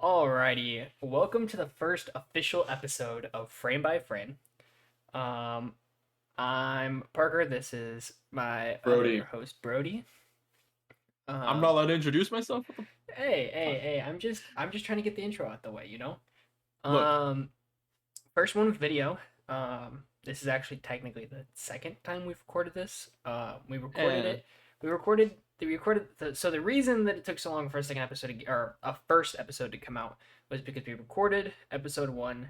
Alrighty, welcome to the first official episode of Frame by Frame. Um, I'm Parker. This is my other Brody, host, Brody. I'm not Um, allowed to introduce myself. What the fuck? hey, I'm just trying to get the intro out the way. Look, Um, First one with video. This is actually technically the second time we've recorded this. We recorded eh, it. So the reason that it took so long for a second episode or a first episode to come out was because we recorded episode one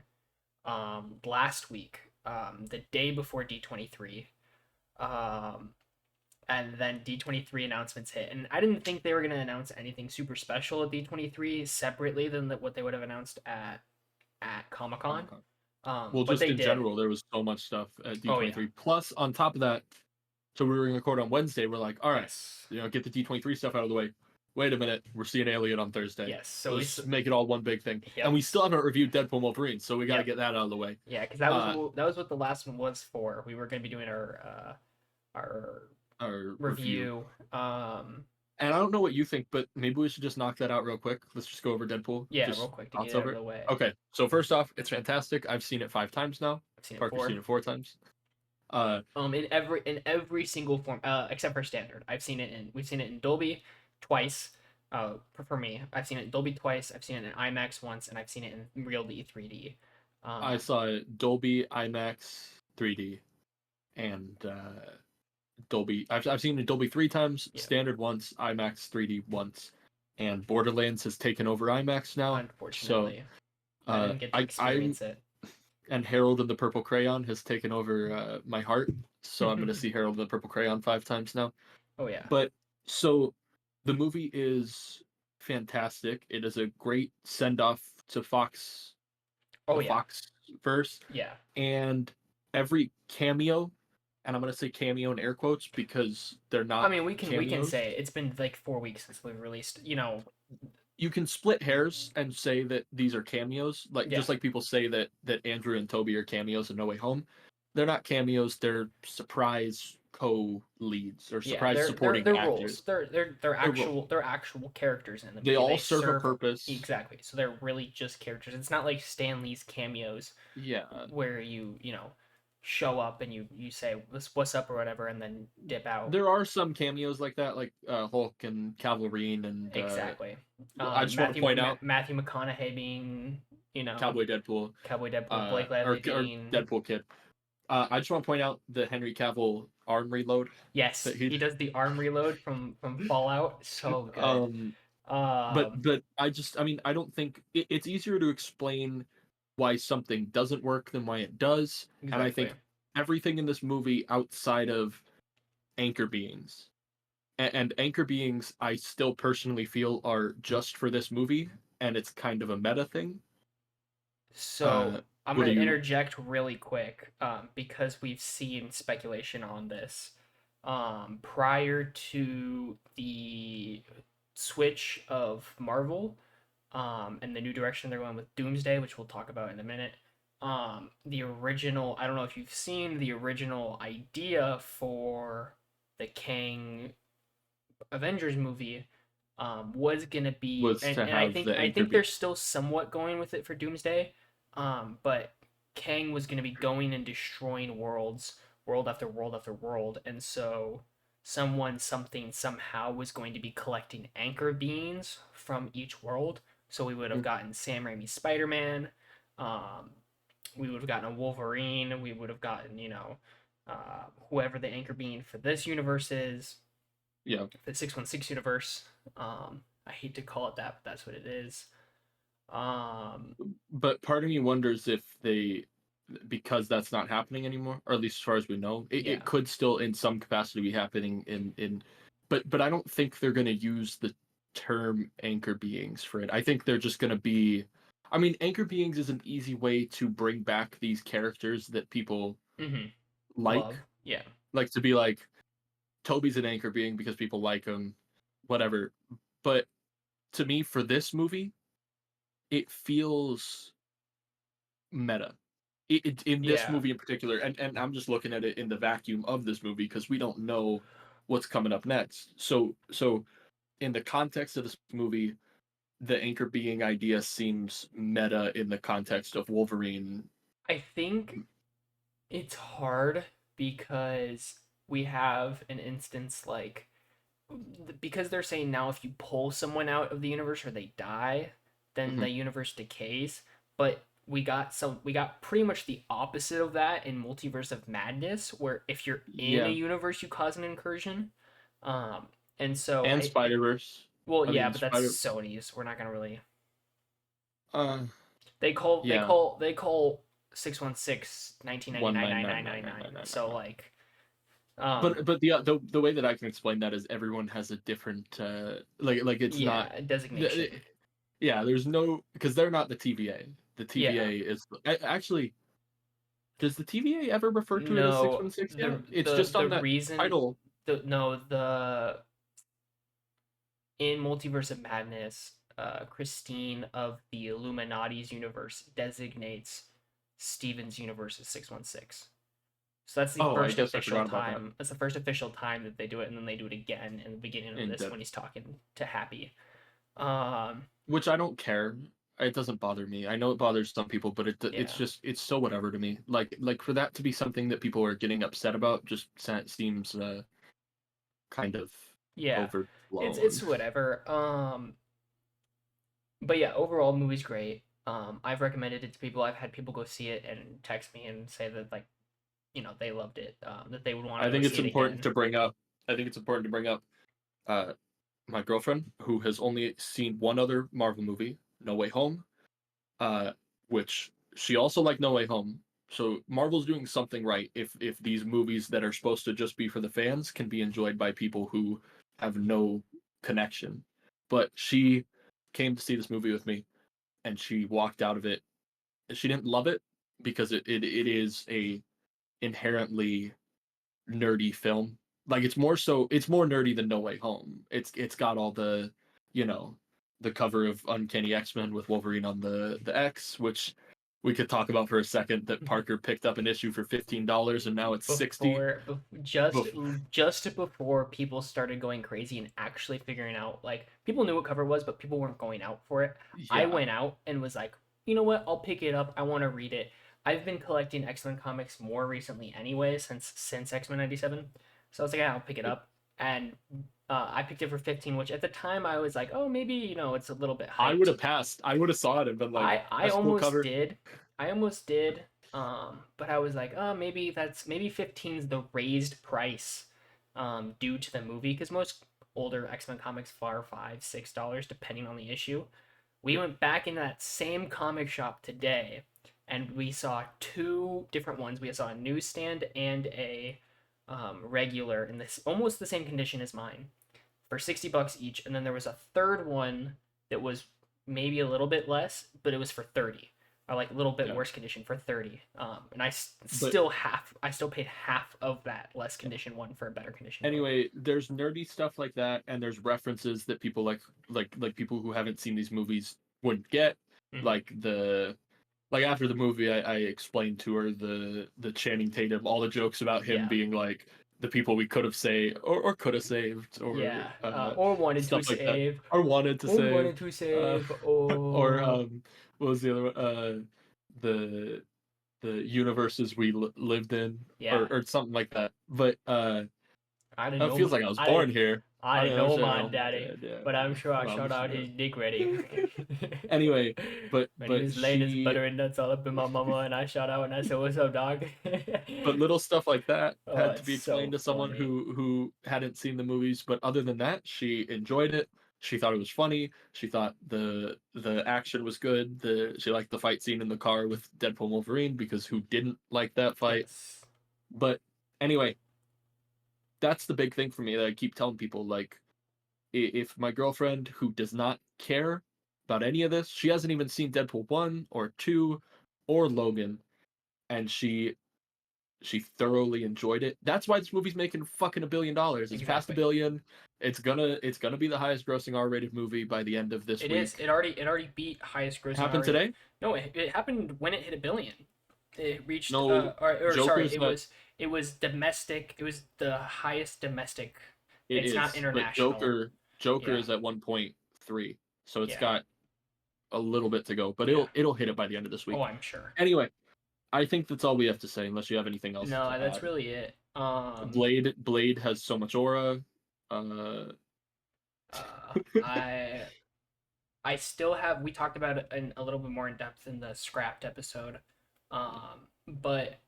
last week, the day before D23. Um, and then D23 announcements hit. And I didn't think they were going to announce anything super special at D23 separately than what they would have announced at Comic Con. Comic-Con. Well, But just they in did. general, there was so much stuff at Oh yeah. D23. Plus, on top of that, so we were going to record on Wednesday. We're like, all right, Yes. get the D23 stuff out of the way. Wait a minute, we're seeing Alien on Thursday. Yes. So Let's make it all one big thing. And yep. we still haven't reviewed Deadpool and Wolverine, so we got to Yep. get that out of the way. Yeah, because Uh, that was what the last one was for. We were going to be doing our our review. review. And I don't know what you think, but maybe we should just knock that out real quick. Let's just go over Deadpool. Yeah, real Just quick to get thoughts it out over of it. the way. Okay, so first off, it's fantastic. I've seen it 5 times now. I've seen it Parker's four. seen it 4 times. Uh, In every single form, except for standard. We've seen it in Dolby twice. For me, I've seen it in Dolby twice. I've seen it in IMAX once, and I've seen it in real 3D. I saw it Dolby, IMAX, 3D, and Dolby. I've seen it Dolby 3 times, Yeah, standard once, IMAX 3D once, and Borderlands has taken over IMAX now. So unfortunately, I didn't get to I experience it. and Harold and the Purple Crayon has taken over my heart. So I'm gonna see Harold and the Purple Crayon 5 times now. Oh yeah. But so the movie is fantastic. It is a great send off to Fox, Oh the yeah. Fox verse, Yeah. and every cameo, and I'm gonna say cameo in air quotes because they're I not mean, we can cameos. say it's been like 4 weeks since we've released. You can split hairs and say that these are cameos, like Yeah. just like people say that Andrew and Toby are cameos in No Way Home. They're not cameos. They're surprise co-leads or Yeah, surprise they're supporting they're roles. actors. They're They're roles. actual characters in the They movie. all They serve a serve purpose. exactly. So they're really just characters. It's not like Stan Lee's cameos Yeah, where you show up and you say what's up or whatever and then dip out. there are some cameos like that, like Hulk and Cavalrine, and Exactly. I just want to point out Matthew McConaughey being Cowboy Deadpool, Cowboy Deadpool, Blake Lively or being Deadpool Kid. I just want to point out the Henry Cavill arm reload yes, that he does the arm reload from Fallout. So good. um Um, but I mean I don't think it's easier to explain why something doesn't work than why it does, and I exactly. think everything in this movie outside of anchor beings and anchor beings I still personally feel are just for this movie, and it's kind of a meta thing. So I'm What going do to you interject really quick because we've seen speculation on this prior to the switch of Marvel and the new direction they're going with Doomsday, which we'll talk about in a minute. The original, I don't know if you've seen the original idea for the Kang Avengers movie was gonna be, was and, to and I have think the I anchor think being? they're still somewhat going with it for Doomsday, but Kang was gonna be going and destroying worlds, world after world after world, and so someone, something, somehow was going to be collecting anchor beings from each world. So we would have gotten Sam Raimi's Spider-Man, um, we would have gotten a Wolverine, we would have gotten whoever the anchor being for this universe is, Yeah, the 616 universe. I hate to call it that, but that's what it is. Um, but part of me wonders if they, because that's not happening anymore, or at least as far as we know, it yeah, could still in some capacity be happening in but I don't think they're going to use the term anchor beings for it. I think they're just going to be, I mean, anchor beings is an easy way to bring back these characters that people mm-hmm. like Love, yeah, to be like Toby's an anchor being because people like him, whatever. But to me, for this movie, it feels meta. In this yeah, movie in particular, and I'm just looking at it in the vacuum of this movie because we don't know what's coming up next. So in the context of this movie, the anchor being idea seems meta in the context of Wolverine. I think it's hard because we have an instance like because they're saying now if you pull someone out of the universe or they die, then Mhm. the universe decays. But we got pretty much the opposite of that in Multiverse of Madness, where if you're in a Yeah, universe, you cause an incursion. Um, and so and Spider Verse. well, I yeah, mean, but that's Spider. Sony's. We're not gonna really. Uh, yeah, They call 616 one nine nine nine nine 1999. nine nine nine So nine. like, um, But the way that I can explain that is everyone has a different like it's not. yeah, th- designation. Yeah, there's no because they're not the TVA. The Yeah. TVA is actually. Does the TVA ever refer to it as No, 616 yet? It's just the on that reason title. the no the in Multiverse of Madness, Christine of the Illuminati's universe designates Steven's universe as 616. So that's the Oh, I first guess I official forgot about that. time. That's the first official time that they do it, and then they do it again in the beginning of In this Dead, when he's talking to Happy. Um, which I don't care. It doesn't bother me. I know it bothers some people, but it's yeah, just it's so whatever to me. Like for that to be something that people are getting upset about just seems kind of yeah, it's overblown. whatever. But yeah, overall, movie's great. I've recommended it to people. I've had people go see it and text me and say that like they loved it. That they would want to I go think see it's it important again. to bring up. I think it's important to bring up uh, my girlfriend who has only seen one other Marvel movie, No Way Home, uh, which she also liked No Way Home. So Marvel's doing something right if these movies that are supposed to just be for the fans can be enjoyed by people who have no connection. But she came to see this movie with me and she walked out of it. She didn't love it because it is a inherently nerdy film. Like it's more nerdy than No Way Home. It's got all the, you know, the cover of Uncanny X-Men with Wolverine on the X, which we could talk about for a second that Parker picked up an issue for $15 and now it's 60. Just Bef- just before people started going crazy and actually figuring out like people knew what cover was, but people weren't going out for it. I yeah. went out and was like, you know what? I'll pick it up. I want to read it. I've been collecting X-Men comics more recently anyway since X-Men 97. So I was like, yeah, I'll pick it up. And I picked it for 15, which at the time I was like, oh, maybe, it's a little bit I would hyped. have passed. I would have saw it and been like, I that's a cool almost cover. did. I almost did. But I was like, oh, maybe 15 is the raised price due to the movie because most older X-Men comics are $5, $6 depending on the issue. We went back in that same comic shop today and we saw two different ones. We saw a newsstand and a regular in this almost the same condition as mine for 60 bucks each, and then there was a third one that was maybe a little bit less, but it was for 30, or like a little bit Yeah. worse condition for 30. And But I still paid half of that less condition one for a better condition book. anyway, there's nerdy stuff like that, and there's references that people like people who haven't seen these movies wouldn't get. Mm-hmm. Like after the movie, I explained to her the Channing Tatum, all the jokes about him Yeah, being like the people we could have saved or could have saved or yeah, or wanted to stuff like that, save, or wanted to or save, wanted to uh, save, or or what was the other one? The universes we lived in yeah. or something like that. But I didn't it know, feels like I was born here. I I didn't didn't know understand. my Oh my daddy, dad, yeah. but I'm sure I Well, shot out his dick ready. anyway, When he but was laying his she butter and nuts all up in my mama, and I shot out and I said, "What's up, dog?" but little stuff like that Oh, had to it's be explained so to someone funny. who hadn't seen the movies. But other than that, she enjoyed it. She thought it was funny. She thought the action was good. She liked the fight scene in the car with Deadpool and Wolverine because who didn't like that fight? Yes. But anyway, that's the big thing for me that I keep telling people. Like, if my girlfriend who does not care about any of this, she hasn't even seen Deadpool 1 or 2 or Logan, and she thoroughly enjoyed it. That's why this movie's making fucking $1 billion. It's past a Exactly. billion. It's gonna be the highest grossing R-rated movie by the end of this It is. week. It already beat highest grossing Happened already. today? No, it happened when it hit a billion. It reached No, or sorry, Joker's not. it was domestic. It was the highest domestic. It It's not is, but international. Joker Yeah. is at 1.3. So it's Yeah. got a little bit to go, but Yeah. it'll hit it by the end of this Oh, week. I'm sure. Anyway, I think that's all we have to say, unless you have anything else No, to that's add. really it. Blade has so much aura. Uh, I still have. We talked about it in a little bit more in depth in the scrapped episode, but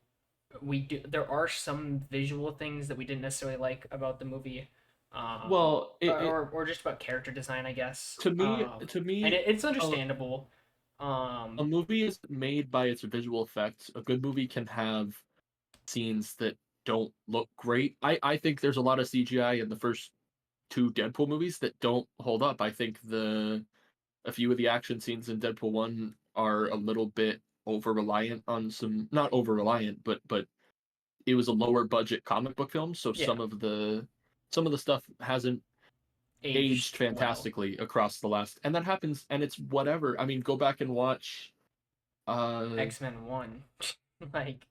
we do. There are some visual things that we didn't necessarily like about the movie, well, or just about character design, I guess. to And me, it's a, understandable. a movie is made by its visual effects. A good movie can have scenes that don't look great. I think there's a lot of CGI in the first two Deadpool movies that don't hold up. I think a few of the action scenes in Deadpool 1 are a little bit over reliant on some, not over reliant, but it was a lower budget comic book film, so Yeah, some of the stuff hasn't aged aged well. fantastically across the last, and that happens, and it's whatever. I mean, go back and watch X-Men 1. Like,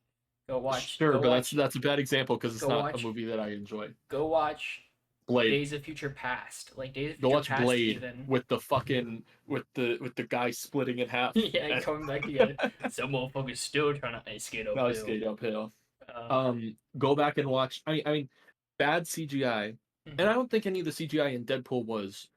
go watch, sure, go but watch, that's a bad example because it's go not a watch, movie that I enjoy. go watch Blade. Days of Future Past. Like Days of Go Future watch Past Blade even. with the fucking with the guy splitting in half. Yeah, coming back together. Some motherfuckers still trying to ice skate No, uphill. skate uphill. Uh, Go back and watch. I mean, bad CGI, and I mhm. don't think any of the CGI in Deadpool was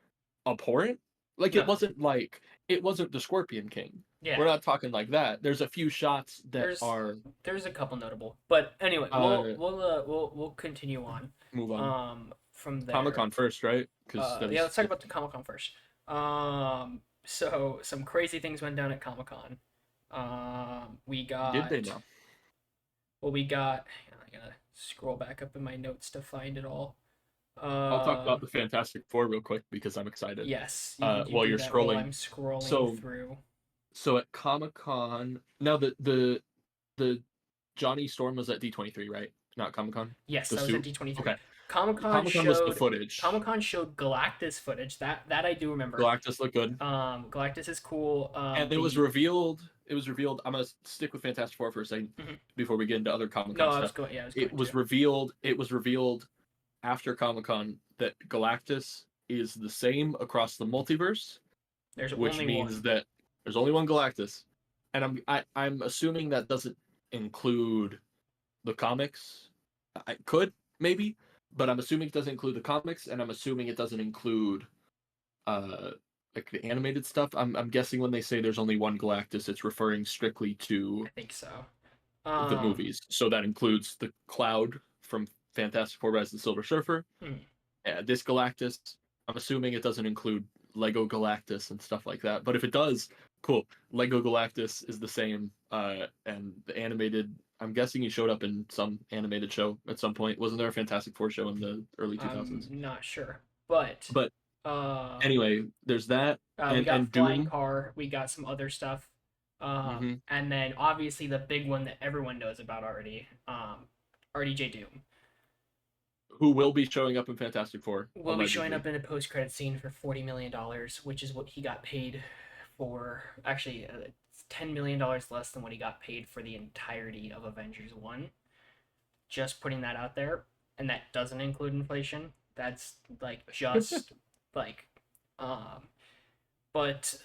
abhorrent. No, Like it wasn't the Scorpion King. We're yeah. not talking like that. There's a few shots that There's are there's a couple notable, but anyway, uh we'll continue on. move on. From Comic there. Con first, right? Because that Yeah, was let's talk about the Comic Con first. So some crazy things went down at Comic Con. We did they got now? we got. Hang on, I gotta scroll back up in my notes to find it all. I'll talk about Um, the Fantastic Four real quick because I'm excited. yes, you While do you're that while scrolling. I'm scrolling So through. so at Comic Con now the Johnny Storm was at D23, right? Not Comic Con. Yes, The that was at suit. D23. Okay. Comic Con was the footage. Comic Con showed Galactus footage. That I do remember. Galactus looked good. Galactus is cool. And it was The revealed. It was revealed. I'm gonna stick with Fantastic Four for a second Mhm. before we get into other Comic No, Con I was stuff. going. Yeah, I was It going was to. revealed. It was revealed after Comic Con that Galactus is the same across the multiverse, There's which only means one. that there's only one Galactus, and I'm assuming that doesn't include the comics. I could maybe, but I'm assuming it doesn't include the comics, and I'm assuming it doesn't include uh like the animated stuff. I'm guessing when they say there's only one Galactus, it's referring strictly I to think so. the movies. So that includes the Cloud from Fantastic Four: Rise of the Silver Surfer. Hmm. This Galactus, I'm assuming it doesn't include Lego Galactus and stuff like that. But if it does, cool. Lego Galactus is the same, and the animated. I'm guessing he showed up in some animated show at some point. Wasn't there a Fantastic Four show in the early I'm 2000s? not sure, but But uh, anyway, there's that, we got and flying Doom. car. We got some other stuff. Hmm. And then obviously the big one that everyone knows about already. RDJ Doom Who will be showing up in Fantastic Four will be showing allegedly? up in a post-credit scene for $40 million, which is what he got paid for. Actually, $10 million less than what he got paid for the entirety of Avengers 1. Just putting that out there, and that doesn't include inflation. That's like just like um but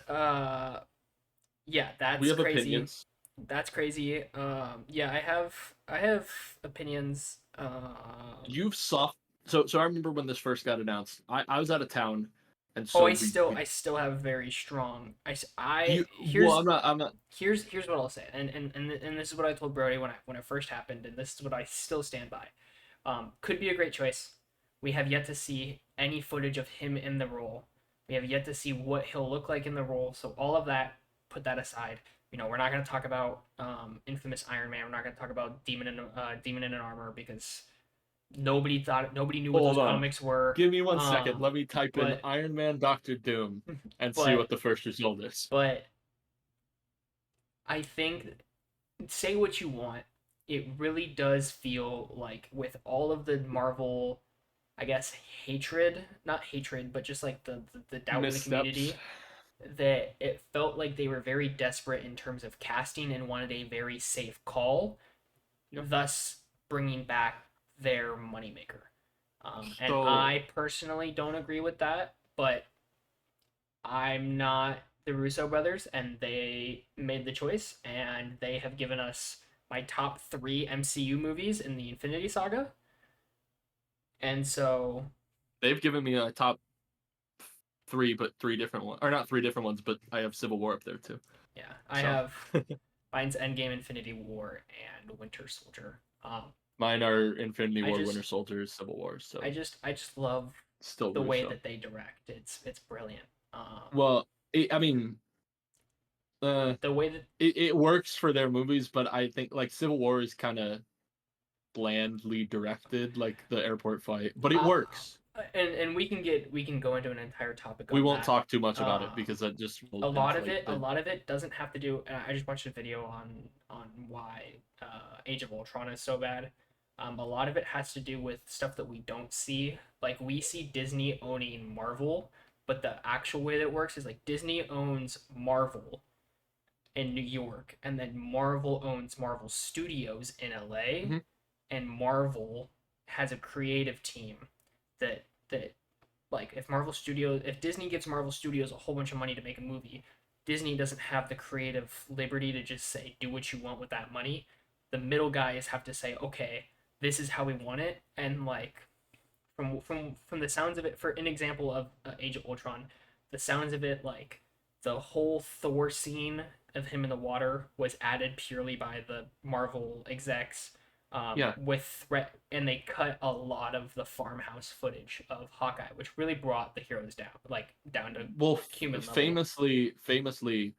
yeah, We that's have crazy. opinions. That's crazy. Yeah, I have opinions. You've soft. So I remember when this first got announced. I was out of town, and Oh, so we I still have very strong. you well Here's I'm not here's what I'll say, and this is what I told Brody when it first happened, and this is what I still stand by. Could be a great choice. We have yet to see any footage of him in the role. We have yet to see what he'll look like in the role. So all of that, put that aside. We're not going to talk about infamous Iron Man. We're not going to talk about Demon in an Armor because nobody knew what those hold on. comics were. Give me 1 second. Let me type in But Iron Man Doctor Doom and see what but the first result is. but I think, say what you want, it really does feel like with all of the Marvel, I guess, hatred, not hatred, but just like the doubt in the Missteps. community, that it felt like they were very desperate in terms of casting and wanted a very safe call, Yep. thus bringing back their moneymaker. And So I personally don't agree with that, but I'm not the Russo brothers, and they made the choice, and they have given us my top 3 MCU movies in the Infinity Saga. And so, They've given me a top three, but three different ones, or not three different ones, but I have Civil War up there too. yeah, I So have mine's Endgame, Infinity War, and Winter Soldier. mine are Infinity I War, just Winter Soldier, Civil War. So I just love still the way Russo. that they direct. It's brilliant. Well, I mean, uh, The way that it works for their movies, but I think like Civil War is kind of blandly directed, like the airport fight, but it uh, works. and we can go into an entire topic We on won't that. talk too much about it Um, because that just a will lot of inflate it a the. lot of it doesn't have to do. I just watched a video on why Age of Ultron is so bad. A lot of it has to do with stuff that we don't see. Like we see Disney owning Marvel, but the actual way that it works is like Disney owns Marvel in New York, and then Marvel owns Marvel Studios in LA, Mhm. and Marvel has a creative team that like if Disney gives Marvel Studios a whole bunch of money to make a movie, Disney doesn't have the creative liberty to just say do what you want with that money. The middle guys have to say, okay, this is how we want it, and like from the sounds of it, for an example of Age of Ultron, the sounds of it, like the whole Thor scene of him in the water was added purely by the Marvel execs, Yeah. with threat, and they cut a lot of the farmhouse footage of Hawkeye, which really brought the heroes down, like down to Well, human level. famously,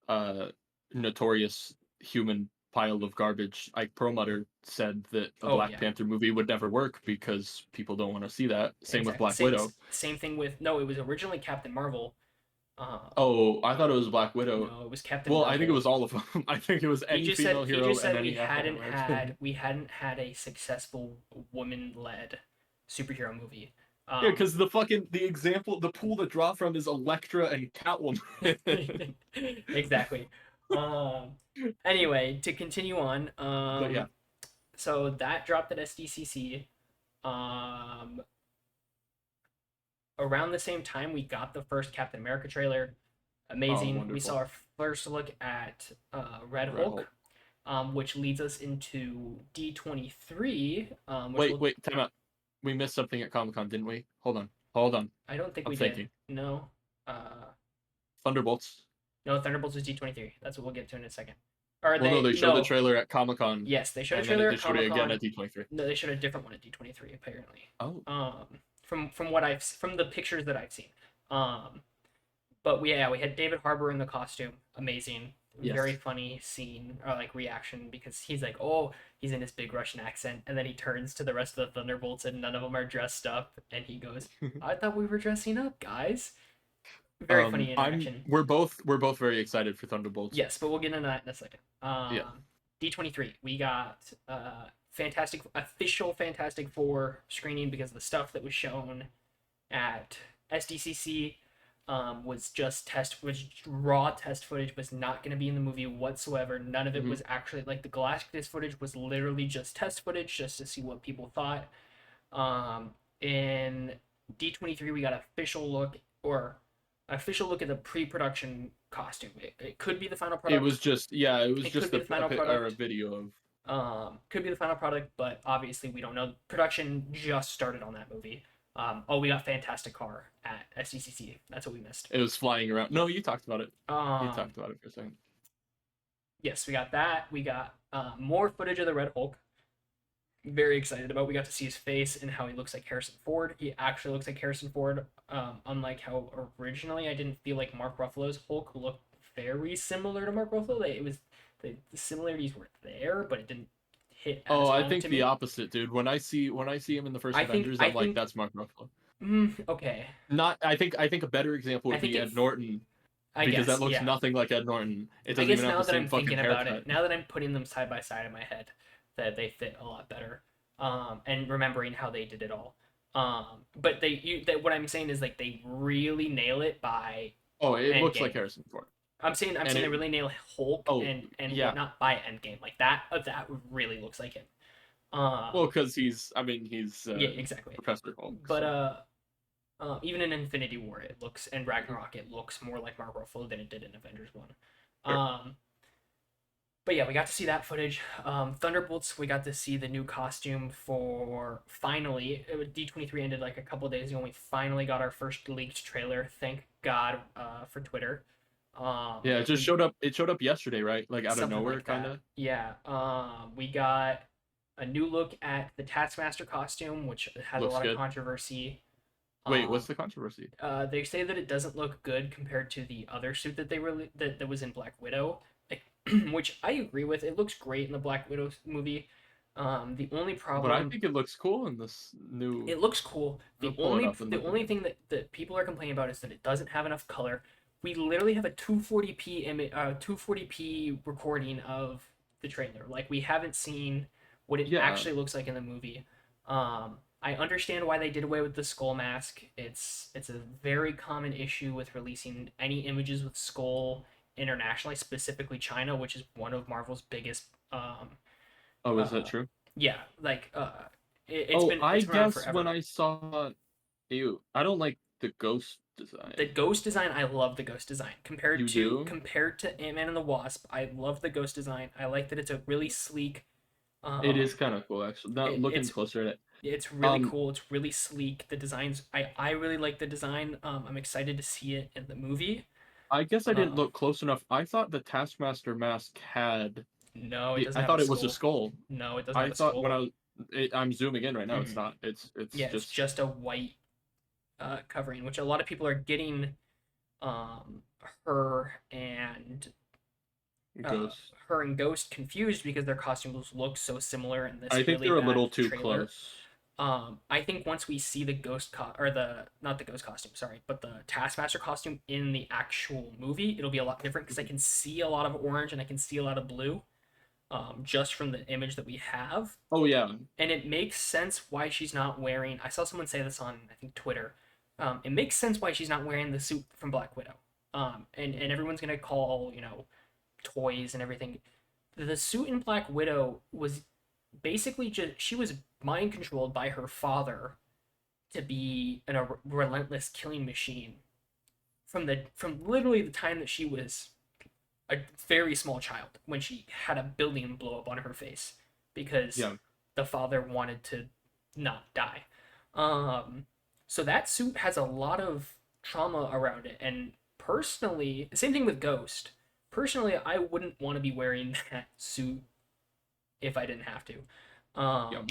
uh, notorious human pile of garbage. Ike Perlmutter said that a Oh Black yeah, Panther movie would never work because people don't want to see that. Same with exactly. Black Widow. Same thing with no. It was originally Captain Marvel. Oh, I thought it was Black Widow. No, it was Captain Well, I think it Marvel. was all of them. I think it was any female He hero just and said any African American. we hadn't had a successful woman led superhero movie. Yeah, Um, because the pool to draw from is Elektra and Catwoman. exactly. Um, anyway, to continue on, But yeah. so that dropped at SDCC. Um, Around the same time, we got the first Captain America trailer. Oh, Amazing. We saw wonderful. our first look at Red Red Hulk. Hulk, which leads us into D23, which Wait, will. wait, time out. We missed something at Comic Con, didn't we? Hold on. Hold on. I don't think I'm we did. thinking. No. Uh, Thunderbolts. no, Thunderbolts is D23. That's what we'll get to in a second. Or Well, no, they they showed the no. trailer at Comic Con, Yes, they showed a and then trailer they at showed it Comic again Con. at D23. No, they showed a different one at D23 apparently. Oh. From the pictures that I've seen. Um, but we had David Harbour in the costume. Amazing. Very Yes. funny scene or like reaction because he's like, oh, he's in his big Russian accent, and then he turns to the rest of the Thunderbolts and none of them are dressed up, and he goes, "I thought we were dressing up, guys." Very funny interaction. We're both very excited for Thunderbolts. Yes, but we'll get into that in a second. Yeah. D23, we got Fantastic Four screening because the stuff that was shown at SDCC was raw test footage, was not going to be in the movie whatsoever. None of it Hmm. was actually like the Galactus footage was literally just test footage just to see what people thought. In D23, we got official look at the pre-production costume. It could be the final It product. was just yeah, it was It could just be the final or a product. video of. Could be the final product, but obviously we don't know. Production just started on that movie. We got Fantastic Car at SDCC. That's what we missed. It was flying around. No, you talked about it. You Um, talked about it for a second. yes, we got that. We got more footage of the Red Hulk. Very excited about. We got to see his face and how he looks like Harrison Ford. He actually looks like Harrison Ford. Unlike how originally I didn't feel like Mark Ruffalo's Hulk looked very similar to Mark Ruffalo. The similarities were there, but it didn't hit Oh, as I home think to the me. opposite, dude. When I see him in the first Avengers, I I'm like, think that's Mark Ruffalo. okay. Not. I think a better example I would think be it. Ed Norton I because that guess looks yeah. nothing like Ed Norton. It I doesn't guess even have now the that same I'm fucking thinking about haircut. it, now that I'm putting them side by side in my head, that they fit a lot better. And remembering how they did it all. But what I'm saying is like they really nail it by Oh, it looks like Endgame. Harrison Ford. I'm And saying they it. really nail Hulk Oh, and yeah. whatnot by Endgame. Like that really looks like him. Well, Um, because he's. I mean, he's yeah, exactly. Professor Hulk. But So Even in Infinity War, it looks and Ragnarok, it looks more like Mark Ruffalo than it did in Avengers One. Sure. But yeah, we got to see that footage. Thunderbolts, we got to see the new costume for finally. D23 ended like a couple days ago, and we finally got our first leaked trailer. Thank God for Twitter. Yeah, it just We showed up. It showed up yesterday, right? Like out of something nowhere, like kind that. of. Yeah. We got a new look at the Taskmaster costume, which has a Looks lot of good. controversy. Wait, what's Um, the controversy? they say that it doesn't look good compared to the other suit that that was in Black Widow, like, which I agree with. It looks great in the Black Widow movie. The only But I problem, think it looks cool in this new. it looks cool. I'll pull it up and The look only again. thing that people are complaining about is that it doesn't have enough color. We literally have a 240p 240p recording of the trailer. Like we haven't seen what it Yeah. actually looks like in the movie. I understand why they did away with the skull mask. It's a very common issue with releasing any images with skull internationally, specifically China, which is one of Marvel's biggest Oh, is that uh true? yeah, like Oh, I it's been around guess when forever. I saw, ew, I don't like the ghost The design. ghost design, I love the ghost design. You do? Compared to Ant-Man and the Wasp, I love the ghost design. I like that it's a really sleek It is um kind of cool, actually. Not looking it's closer at it. it's really Um, cool. It's really sleek. The designs, I really like the design. I'm excited to see it in the movie. I guess I didn't Um look close enough. I thought the Taskmaster mask had. no, it doesn't I have a thought it was a skull. skull. No, it doesn't I have a thought when skull. I was. I'm zooming in right now. It's Mhm. not. It's Yeah, it's just just a white covering, which a lot of people are getting um her and uh, ghost. her and Ghost confused because their costumes look so similar in I this think really they're a bad little too trailer. close. I think once we see the or the not the Ghost costume, sorry, but the Taskmaster costume in the actual movie, it'll be a lot different because I can see a lot of orange and I can see a lot of blue, just from the image that we have, Oh yeah. and it makes sense why she's not wearing. I saw someone say this on I think Twitter. It makes sense why she's not wearing the suit from Black Widow. And everyone's gonna call toys and everything. The suit in Black Widow was basically just she was mind controlled by her father to be a relentless killing machine from literally the time that she was a very small child when she had a building blow up on her face because Yeah. the father wanted to not die. Um, so that suit has a lot of trauma around it, and personally, same thing with Ghost. Personally, I wouldn't want to be wearing that suit if I didn't have to. Yeah.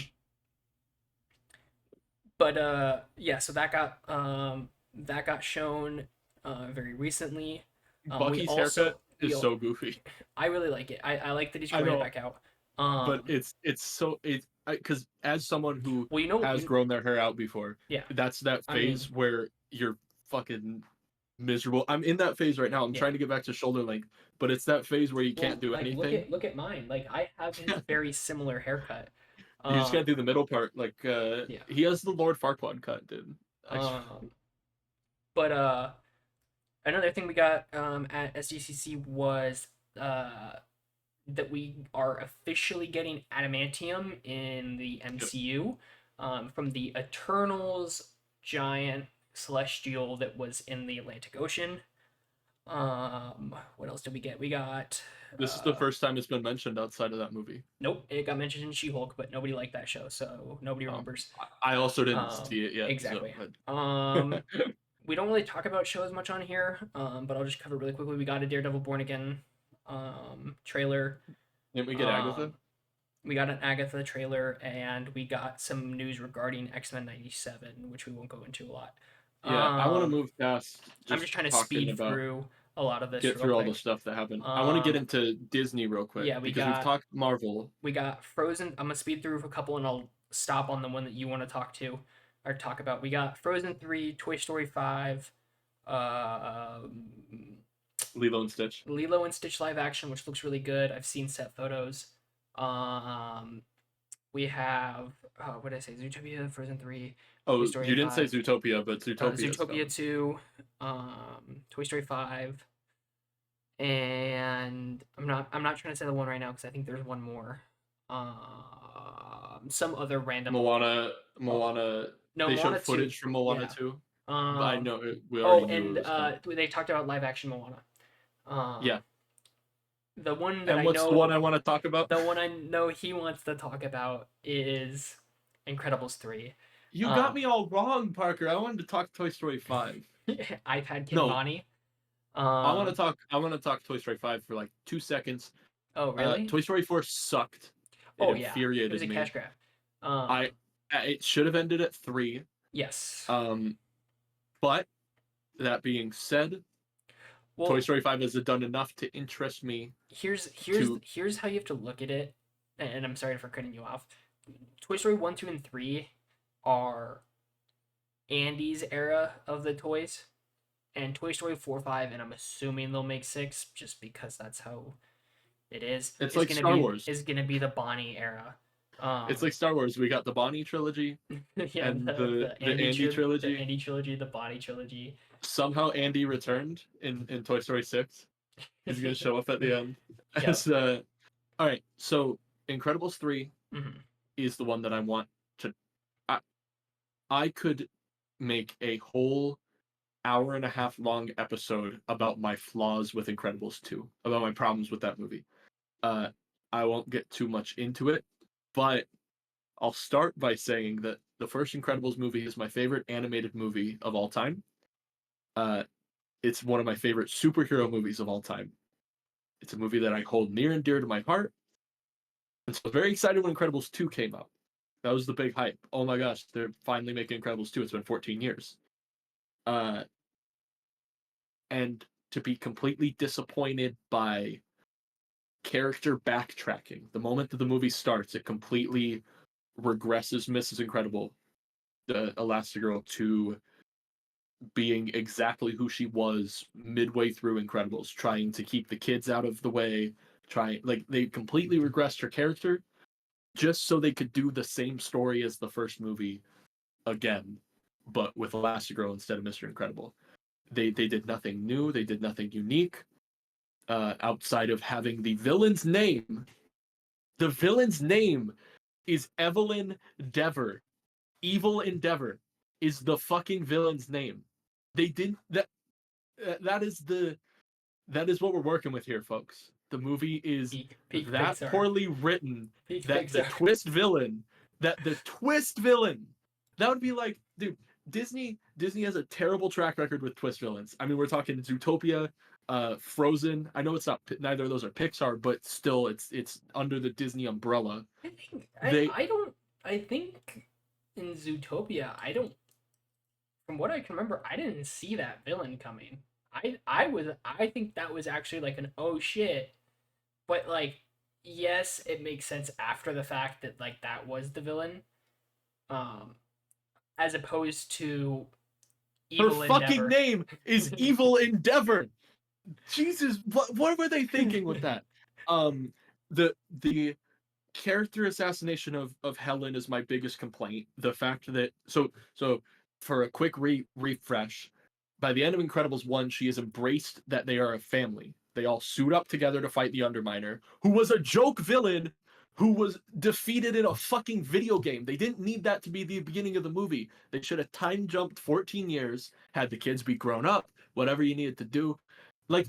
But yeah, so that got shown very recently. We Bucky's haircut also is so goofy. I really like it. I like that he's I growing it know, back out. but it's so it's because as someone who Well, has grown their hair out before, yeah. that's that I mean, phase where you're fucking miserable. I'm in that phase right now. I'm yeah. trying to get back to shoulder length, but it's that phase where you can't Well, do like anything. look at mine. Like I have his very similar haircut. You just Um, can't do the middle part. Like yeah. he has the Lord Farquaad cut, dude. I, Um, but another thing we got at SDCC was uh that we are officially getting adamantium in the MCU, from the Eternals giant celestial that was in the Atlantic Ocean. What else did we get? We got this is the first time it's been mentioned outside of that movie. nope, it got mentioned in She-Hulk, but nobody liked that show, so nobody Um, remembers. I also didn't see it yet, so. Exactly. We don't really talk about shows much on here, but I'll just cover really quickly. We got a Daredevil Born Again trailer. Didn't we get Agatha? Um, we got an Agatha trailer, and we got some news regarding X-Men '97, which we won't go into a lot. Yeah, I want to Um, move past I'm just just trying to talking speed about through a lot of this get real through all the quick. stuff that happened. I want to get Um, into Disney real quick yeah, because we've talked Marvel. we got Frozen. I'm gonna speed through a couple, and I'll stop on the one that you want to talk to or talk about. We got Frozen 3, Toy Story 5, Lilo and Stitch. Lilo and Stitch live action, which looks really good. I've seen set photos. Um, we have what did I say? Zootopia, Frozen 3, Toy Oh, Story you didn't say 5, Zootopia, but Zootopia is Zootopia coming. 2, Toy Story 5, and I'm not trying to say the one right now because I think there's one more. Some other random. Moana, Oh Moana. no, They showed Moana 2. footage from Moana Yeah, 2. But I Um, know we oh, already knew it and was coming. they talked about live action Moana. Yeah. The one that And I what's the one know, I want to talk about? the one I know he wants to talk about is Incredibles 3. You got Um, me all wrong, Parker. I wanted to talk Toy Story 5. iPad Kid No, Bonnie. I want to Um, talk I want to talk Toy Story 5 for like 2 seconds. oh really? Toy Story 4 sucked. It Oh yeah, it was infuriated a me. cash grab. I it should have ended at 3. Yes. Um but that being said, Toy Well, Story 5 has done enough to interest me to here's how you have to look at it. And I'm sorry for cutting you off. Toy Story 1, 2, and 3 are Andy's era of the toys, and Toy Story 4, 5, and I'm assuming they'll make 6 just because that's how it it's like Star Wars. is gonna be the Bonnie era. It's like Star Wars. We got the Bonnie trilogy Yeah, and the Andy the trilogy. Andy trilogy, the Bonnie trilogy. Somehow Andy returned in Toy Story 6. He's gonna show up at the end. Yep. As all right, so Incredibles 3 Hmm. is the one that I want to. I, I could make a whole hour and a half long episode about my flaws with Incredibles 2, about my problems with that movie. Uh, I won't get too much into it, but I'll start by saying that the first Incredibles movie is my favorite animated movie of all time. Uh, it's one of my favorite superhero movies of all time. It's a movie that I hold near and dear to my heart. And so I was very excited when Incredibles 2 came out. That was the big hype. Oh my gosh, they're finally making Incredibles 2. It's been 14 years. Uh, and to be completely disappointed by character backtracking. The moment that the movie starts, it completely regresses Mrs. Incredible, the Elastigirl, to being exactly who she was midway through Incredibles, trying to keep the kids out of the way, trying like they completely regressed her character just so they could do the same story as the first movie again, but with Elastigirl instead of Mr. Incredible. They did nothing new, they did nothing unique, outside of having the villain's name. The villain's name is Evelyn Dever. Evil Endeavor is the fucking villain's name. They didn't that is the that is what we're working with here, folks. The movie is Peak that Pixar. poorly written Peak that Pixar. the twist villain, that would be like, dude, Disney has a terrible track record with twist villains. I mean, we're talking Zootopia, Frozen. I know it's not neither of those are Pixar, but still, it's under the Disney umbrella. I think They I don't I think in Zootopia I don't from what I can remember I didn't see that villain coming. I think that was actually like an oh shit, but like yes, it makes sense after the fact that like that was the villain. Um as opposed to Her Evil fucking Endeavor. name is Evil Endeavor. Jesus, what were they thinking with that? Um, the character assassination of Helen is my biggest complaint. The fact that so for a quick refresh, by the end of Incredibles 1, she has embraced that they are a family. They all suit up together to fight the Underminer, who was a joke villain who was defeated in a fucking video game. They didn't need that to be the beginning of the movie. They should have time jumped 14 years, had the kids be grown up, whatever you needed to do. Like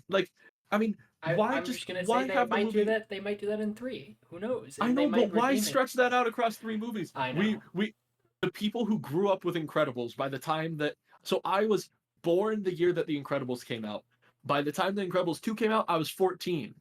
I mean, I'm just gonna say why they have the might do movie. that. They might do that in 3. Who knows? I And they know, but might why redeem it. stretch that out across 3 movies? I We know. we the people who grew up with Incredibles by the time that so I was born the year that the Incredibles came out. By the time the Incredibles 2 came out, I was 14.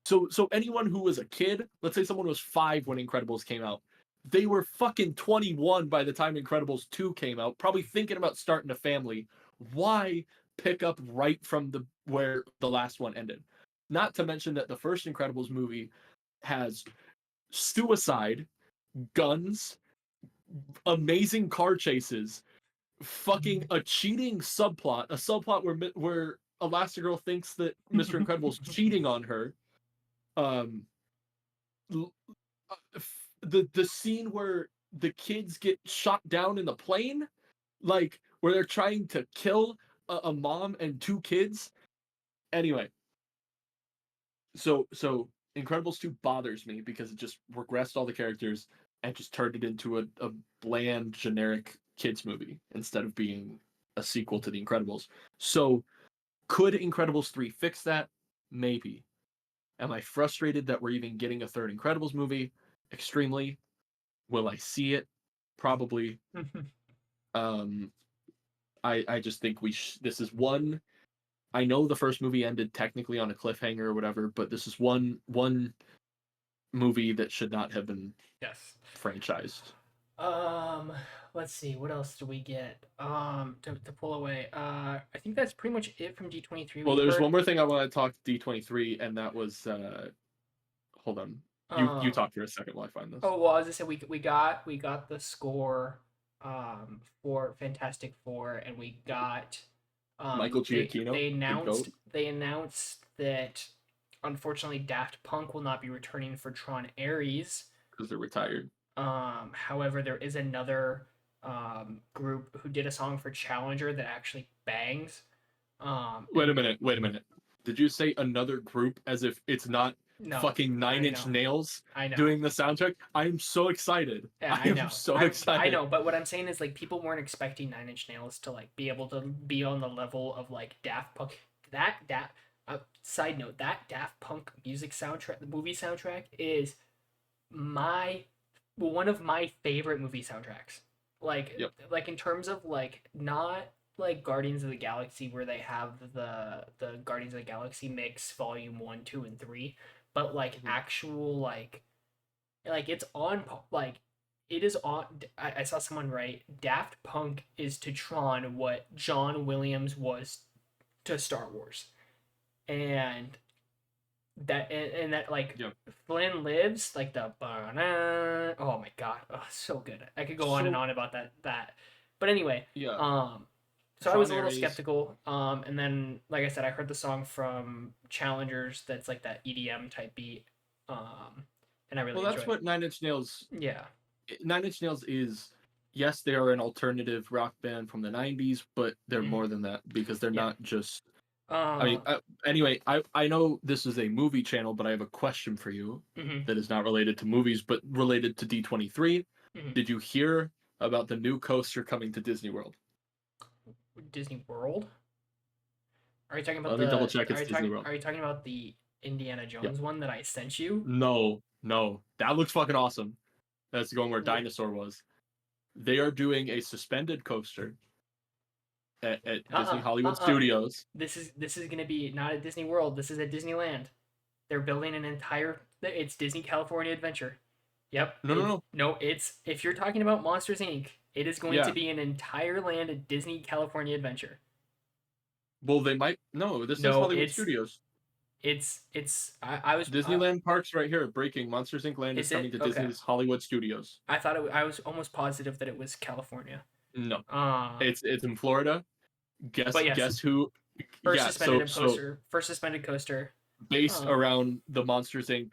So anyone who was a kid, let's say someone was 5 when Incredibles came out, they were fucking 21 by the time Incredibles 2 came out, probably thinking about starting a family. Why pick up right from the where the last one ended? Not to mention that the first Incredibles movie has suicide, guns, amazing car chases, fucking a cheating subplot, a subplot where Elastigirl thinks that Mr. Incredible's cheating on her. Um, the scene where the kids get shot down in the plane, like where they're trying to kill a mom and 2 kids. Anyway, so Incredibles 2 bothers me because it just regressed all the characters and just turned it into a bland generic kids movie instead of being a sequel to The Incredibles. So could Incredibles 3 fix that? Maybe. Am I frustrated that we're even getting a third Incredibles movie? Extremely. Will I see it? Probably. Um, I just think this is one. I know the first movie ended technically on a cliffhanger or whatever, but this is one movie that should not have been Yes. franchised. Um, let's see, what else do we get? To pull away. I think that's pretty much it from D23. Well, We there's heard one more thing I want to talk to D23, and that was hold on. You um talk for a second while I find this. oh well, as I said, we got the score for Fantastic Four, and we got Michael they Giacchino, they the announced goat, they announced that unfortunately Daft Punk will not be returning for Tron Ares. because they're retired. However, there is another group who did a song for Challenger that actually bangs. Wait a minute. Wait a minute. Did you say another group as if it's not No, fucking Nine I Inch know, Nails I know. doing the soundtrack? I am so excited. Yeah, I I am know. so I excited. know, but what I'm saying is like people weren't expecting Nine Inch Nails to like be able to be on the level of like Daft Punk. That side note, that Daft Punk music soundtrack, the movie soundtrack is my one of my favorite movie soundtracks. Like Yep. like in terms of like not like Guardians of the Galaxy where they have the Guardians of the Galaxy mix volume 1, 2 and 3, but like Mhm. actual like it's on like it is on. I saw someone write Daft Punk is to Tron what John Williams was to Star Wars, and and that like Yep. Flynn Lives like the oh my god, oh, so good. I could go on and So on about that, but anyway, yeah, so I was Tron a little Ares. skeptical, and then like I said, I heard the song from Challengers that's like that EDM type beat, and I Well, really that's enjoyed it. what Nine Inch Nails. Yeah. Nine Inch Nails is. Yes, they are an alternative rock band from the '90s, but they're Mhm. more than that because they're Yeah. not just. I mean, Uh, anyway, I know this is a movie channel, but I have a question for you mhm, that is not related to movies, but related to D23. mhm. Did you hear about the new coaster coming to Disney World? Disney World? Are you talking about Let me double check. are It's you Disney talking World. are you talking about the Indiana Yeah. Jones one that I sent you? No, no, that looks fucking awesome. That's going where Wh- Dinosaur was. They are doing a suspended coaster at Disney Uh-uh. Hollywood Uh-uh. Studios. This is gonna be not at Disney World. This is at Disneyland. They're building an entire. It's Disney California Adventure. Yep. No, no, no. No. It's if you're talking about Monsters Inc. It is going to Yeah. be an entire land at Disney California Adventure. Well, they might. No, this is No, Hollywood Studios. it's. I was. Disneyland Parks right here. Breaking: Monsters Inc. Land is Is coming it to okay? Disney's Hollywood Studios. I was almost positive that it was California. No, Um, it's in Florida. but yes, Guess who? first Yeah. suspended So coaster. First suspended coaster. based Um, around the Monsters Inc.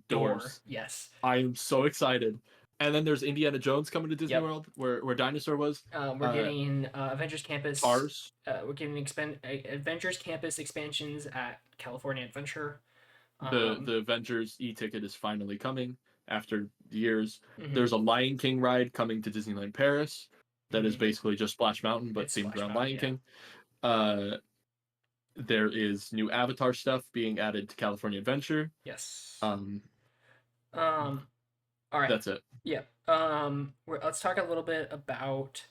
door. Doors. Yes. I am so excited. And then there's Indiana Jones coming to Disney Yep. World, where Dinosaur was. We're getting Avengers Campus. Cars. We're getting Avengers Campus expansions at California Adventure. The Avengers e-ticket is finally coming after years. Mhm, There's a Lion King ride coming to Disneyland Paris that is mhm. basically just Splash Mountain but It's themed Splash around Mountain. Lion Yeah. King. Uh, there is new Avatar stuff being added to California Adventure. Yes. Um, Um. All right. that's it. Yeah. Let's talk a little bit about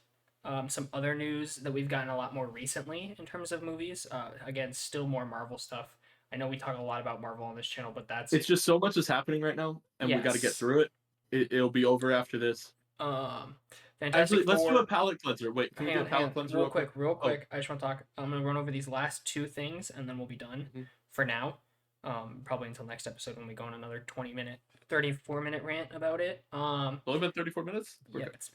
some other news that we've gotten a lot more recently in terms of movies. Again, still more Marvel stuff. I know we talk a lot about Marvel on this channel, but that's It's just so much is happening right now, and we got to get yes. through it. It'll be over after this. Um, Fantastic Actually, let's do a Four. palate cleanser. Wait, can we do a Hang palate on, cleanser real real quick? quick, real Oh, quick. I just want to talk. I'm gonna run over these last two things, and then we'll be done mhm. for now. Probably until next episode when we go on another 20-minute, 34-minute rant about it. Only been 34 minutes. Yeah, Okay. it's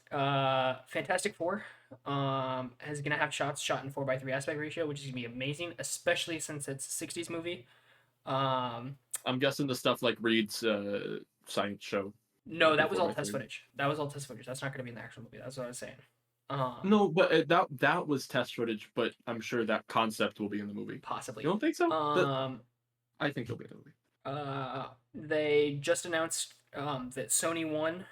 Fantastic Four. Is gonna have shots shot in 4:3 aspect ratio, which is gonna be amazing, especially since it's a '60s movie. Um, I'm guessing the stuff like Reed's science show no, would be that was all 4:3. test footage. That was all test footage. That's not gonna be in the actual movie. That's what I was saying. No, but that was test footage, but I'm sure that concept will be in the movie. Possibly. You don't think so? Um, I think it'll be in the movie. they just announced that Sony won.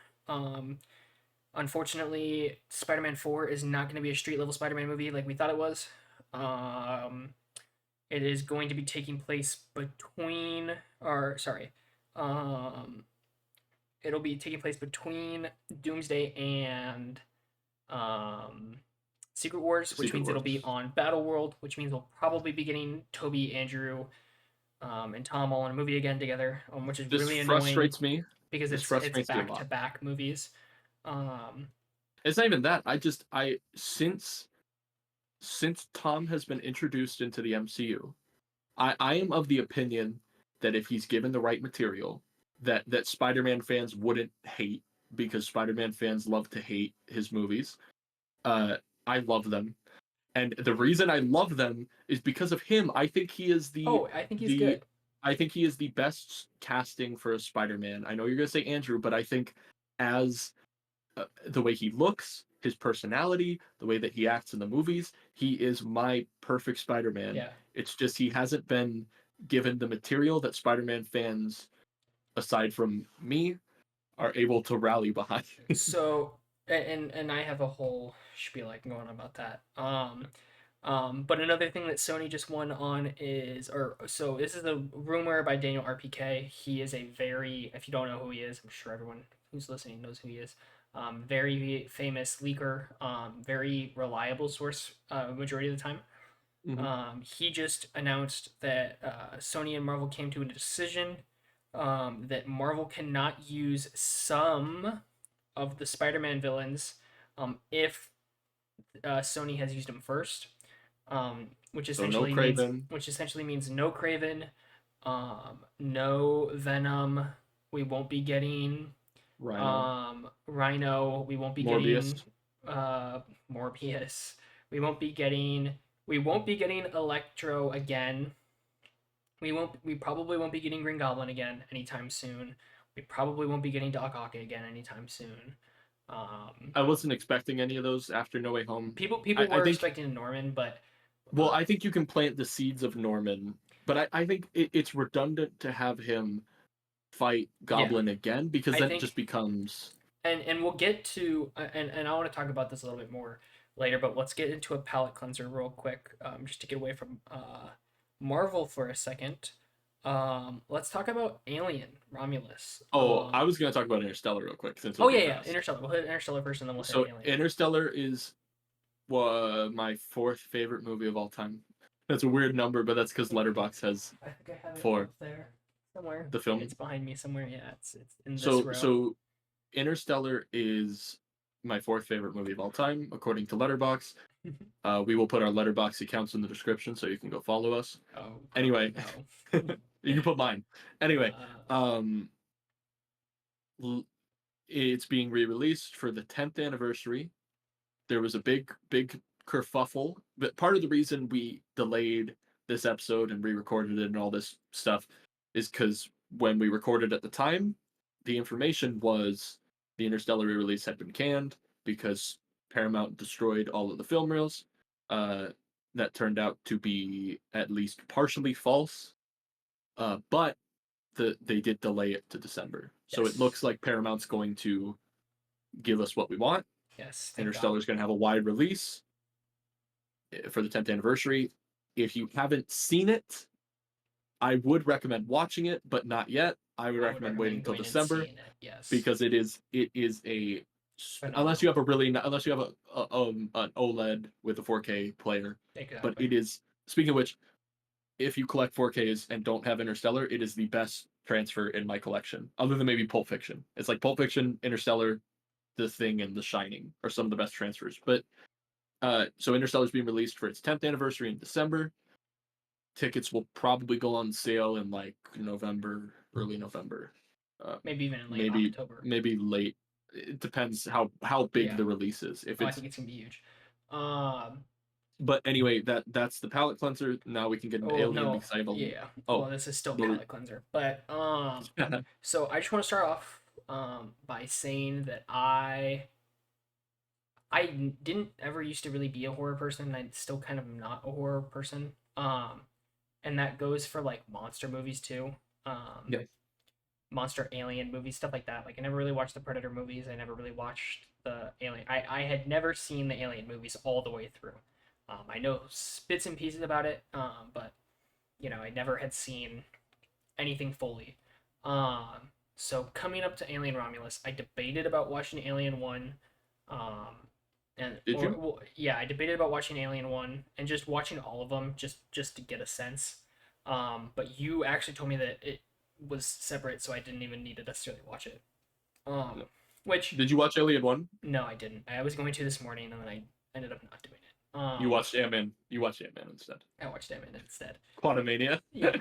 Unfortunately, Spider-Man 4 is not going to be a street level Spider-Man movie like we thought it was. Um, it is going to be taking place between, or sorry, um, it'll be taking place between Doomsday and um, Secret Wars, which Secret means it'll be Wars. on Battle World, which means we'll probably be getting Toby, Andrew, and Tom all in a movie again together, which is This really annoying frustrates me. because This it's frustrates me a back to lot. back movies. Um, It's not even that. I since Tom has been introduced into the MCU, I am of the opinion that if he's given the right material, that Spider-Man fans wouldn't hate, because Spider-Man fans love to hate his movies. Uh, I love them, and the reason I love them is because of him. I think he is oh, I think he's the good. I think he is the best casting for a Spider-Man. I know you're gonna say Andrew, but I think as the way he looks, his personality, the way that he acts in the movies, he is my perfect Spider-Man. Yeah. It's just he hasn't been given the material that Spider-Man fans, aside from me, are able to rally behind. So, and I have a whole spiel I can go on about that. But another thing that Sony just won on is, or so this is a rumor by Daniel RPK. He is a very, if you don't know who he is, I'm sure everyone who's listening knows who he is. Very famous leaker, very reliable source, majority of the time. Mhm. He just announced that Sony and Marvel came to a decision that Marvel cannot use some of the Spider-Man villains if Sony has used them first, So no Craven, which essentially means no Craven, no Venom. We won't be getting Rhino, Rhino. We won't be getting Morbius. uh, Morbius. We won't be getting we won't be getting Electro again. We probably won't be getting Green Goblin again anytime soon. We probably won't be getting Doc Ock again anytime soon. Um, I wasn't expecting any of those after No Way Home. people I were think, expecting Norman, but well, I think you can plant the seeds of Norman, but I think it's redundant to have him fight yeah, Goblin again, because I then it just think becomes and we'll get to and I want to talk about this a little bit more later, but let's get into a palate cleanser real quick, just to get away from Marvel for a second. Let's talk about Alien Romulus. Oh, I was going to talk about Interstellar real quick since Oh it'll be yeah, fast. Interstellar. We'll hit Interstellar first, and then we'll hit So Alien. Interstellar is my fourth favorite movie of all time. That's a weird number, but that's because Letterbox has I think I have it four. up there somewhere. The film. It's behind me somewhere. Yeah, it's in this So row. so Interstellar is my fourth favorite movie of all time, according to Letterbox. We will put our Letterbox accounts in the description so you can go follow us. Oh, Anyway, no. you can put mine. Anyway, Uh, um, it's being re-released for the 10th anniversary. There was a big kerfuffle, but part of the reason we delayed this episode and re-recorded it and all this stuff is because when we recorded at the time, the information was the Interstellar re-release had been canned because Paramount destroyed all of the film reels. Uh, that turned out to be at least partially false, but they did delay it to December, so it yes. looks like Paramount's going to give us what we want. Yes, thank God. Interstellar is going to have a wide release for the 10th anniversary. If you haven't seen it, I would recommend watching it, but not yet. I would I would recommend waiting recommend until going and December, seeing it. Yes. because it is a, unless you Phenomenal. have a really, unless you have an OLED with a 4K player, but Exactly. it is, speaking of which, if you collect 4Ks and don't have Interstellar, it is the best transfer in my collection, other than maybe Pulp Fiction. It's like Pulp Fiction, Interstellar, The Thing, and The Shining are some of the best transfers. But so Interstellar is being released for its 10th anniversary in December. Tickets will probably go on sale in like November, early November. Maybe even in late Maybe October. maybe late. It depends how big Yeah. the release is. If Oh, I it's, think it's gonna be huge. Um. but anyway, that's the palate cleanser. Now we can get into Oh Alien no. because I have a, Yeah. oh, Well, this is still what were- palate cleanser, but so I just want to start off by saying that I didn't ever used to really be a horror person. I still kind of am not a horror person. And that goes for like monster movies too. Um, yeah. monster alien movies, stuff like that. Like I never really watched the Predator movies. I never really watched the Alien. I had never seen the Alien movies all the way through. I know bits and pieces about it, but I never had seen anything fully. So coming up to Alien Romulus, I debated about watching Alien One, um, and Did or you? well, yeah, I debated about watching Alien One and just watching all of them just to get a sense. But you actually told me that it was separate, so I didn't even need to necessarily watch it. Um, No. which Did you watch Alien One? no, I didn't. I was going to this morning, and then I ended up not doing it. You watched Ant-Man. You watched Ant-Man instead. I watched Ant-Man instead. Quantumania. Yeah.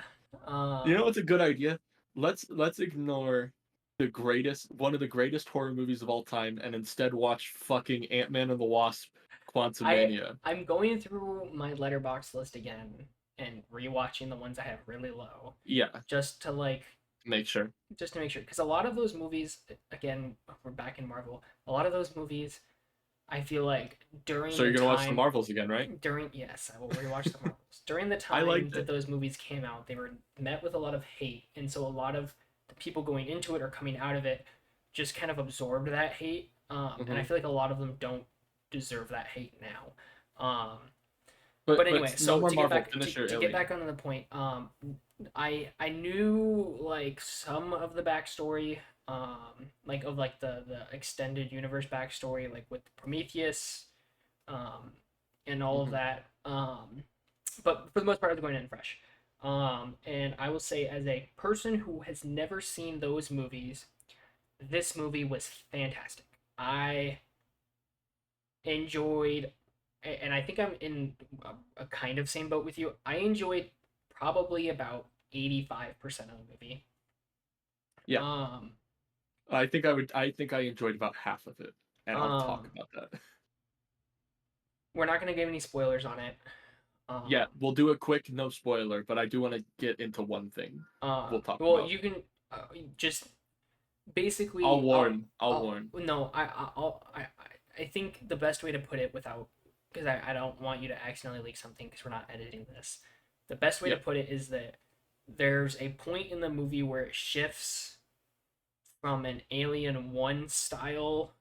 You know what's a good idea? Let's ignore one of the greatest horror movies of all time, and instead watch fucking Ant-Man and the Wasp: I Quantumania. I'm going through my letterbox list again and rewatching the ones I have really low, Yeah, just to like make sure. just to make sure, because a lot of those movies, again, we're back in Marvel. A lot of those movies, I feel like So during the you're gonna watch the time Marvels again, right? during yes, I will rewatch the Marvels. During the I time liked that it. those movies came out, they were met with a lot of hate, and so a lot of the people going into it or coming out of it just kind of absorbed that hate. And I Hmm. feel like a lot of them don't deserve that hate now. But But anyway, no so more to get Marvel. back Finish your to get Alien. back onto the point, I knew like some of the backstory, like of like the extended universe backstory, like with Prometheus, um, and all of Hmm. that. But for the most part, I was going in fresh. And I will say, as a person who has never seen those movies, this movie was fantastic. I enjoyed, and I think I'm in a kind of same boat with you. I enjoyed probably about 85% of the movie. Yeah, Um, I think I would. I think I enjoyed about half of it, and I'll talk um, about that. we're not gonna give any spoilers on it. Yeah, Um, we'll do a quick no spoiler, but I do want to get into one thing we'll talk well, about. you can just I'll basically, warn. I'll I'll warn. no, I think the best way to put it without, because I don't want you to accidentally leak something because we're not editing this. The best way to Yep. put it is that there's a point in the movie where it shifts from an Alien 1 style